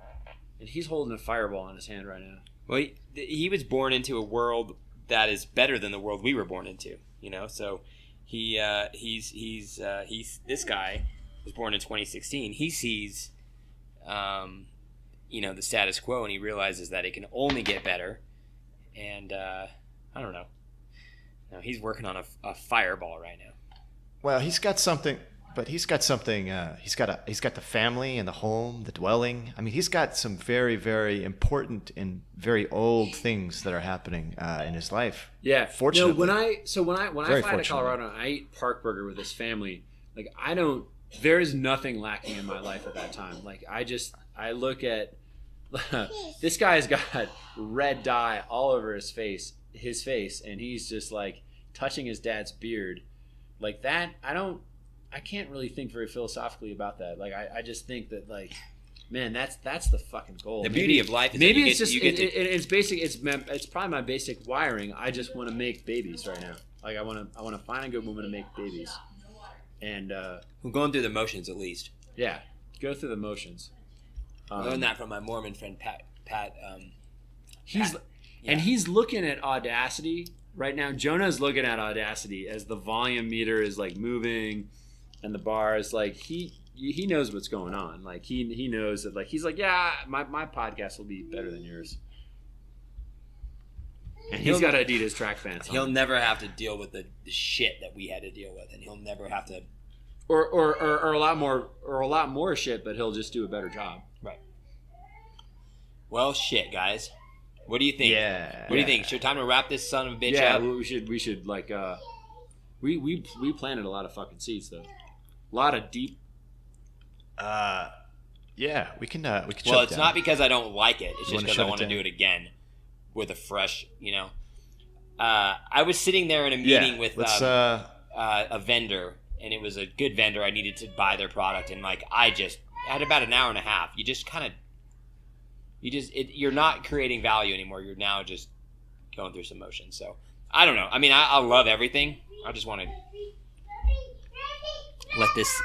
and he's holding a fireball in his hand right now. Well, he was born into a world that is better than the world we were born into. So he's this guy was born in 2016. He sees, the status quo, and he realizes that it can only get better. And I don't know. No, he's working on a fireball right now. Well, he's got something. He's got the family and the home, the dwelling. I mean, he's got some very, very important and very old things that are happening in his life. Yeah, fortunately. When I fly to Colorado and I eat Park Burger with his family, like there is nothing lacking in my life at that time. Like I look at this guy's got red dye all over his face, and he's just like touching his dad's beard, like that. I can't really think very philosophically about that. Like I just think that, like, man, that's the fucking goal. The beauty of life is maybe it's just it's basic. It's probably my basic wiring. I just want to make babies right now. Like I want to find a good woman to make babies, and we're going through the motions at least. Yeah, go through the motions. I learned that from my Mormon friend Pat. And he's looking at Audacity right now. Jonah's looking at Audacity as the volume meter is like moving, and the bar is like he knows what's going on. Like he knows that, like, he's like, yeah, my podcast will be better than yours. And he's got Adidas track pants on. He'll never have to deal with the shit that we had to deal with, and he'll never have to. Or a lot more shit, but he'll just do a better job. Right. Well, shit, guys. What do you think? Yeah. What do you think? Should time to wrap this son of a bitch Yeah, up? we should like we planted a lot of fucking seeds though. A lot of deep. Yeah, we can. Well, shut it's down. not because I don't like it. It's You just wanna because I shut it want to down? do it again with a fresh, I was sitting there in a meeting with let's, a vendor, and it was a good vendor. I needed to buy their product, and like I had about an hour and a half. You just kind of, you're not creating value anymore. You're now just going through some motions. So I don't know. I mean, I love everything. I just want to let this.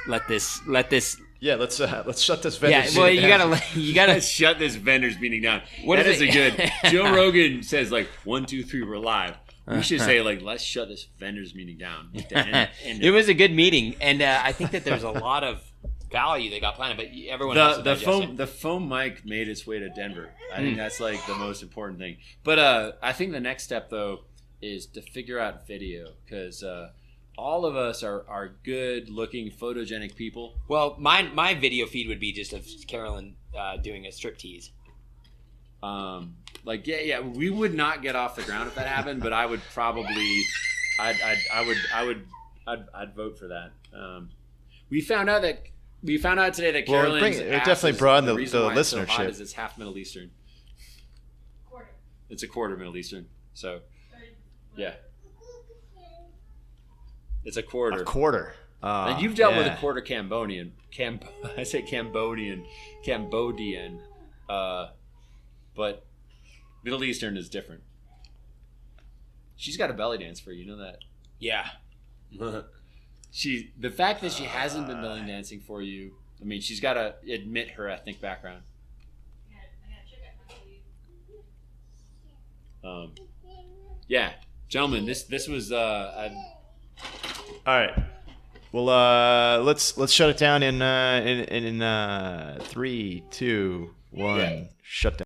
Yeah, let's shut this vendor. Yeah, well, you gotta. Let's shut this vendors meeting down. What That is is it? a good. Joe Rogan says like 1, 2, 3, we're live. We should say like, let's shut this vendors meeting down. It was a good meeting, and I think that there's a lot of value that got planted, but everyone has to digest it. The foam mic made its way to Denver. I think that's like the most important thing. But I think the next step though is to figure out video, because all of us are good looking photogenic people. Well, my video feed would be just of Carolyn doing a striptease. Like we would not get off the ground if that happened, but I would probably I'd vote for that. We found out today that Well, Carolyn's it ass definitely is broadened the reason why it's so hot listenership. is it's half Middle Eastern. It's a quarter Middle Eastern. So yeah. It's a quarter. A quarter. And you've dealt with yeah. a quarter Cambodian. I say Cambodian. But Middle Eastern is different. She's got a belly dance for you, know that? Yeah. The fact that she hasn't been belly dancing for you, I mean, she's got to admit her ethnic background. Yeah, gentlemen, this was All right. Well, let's shut it down in 3, 2, 1. Yeah. Shut down.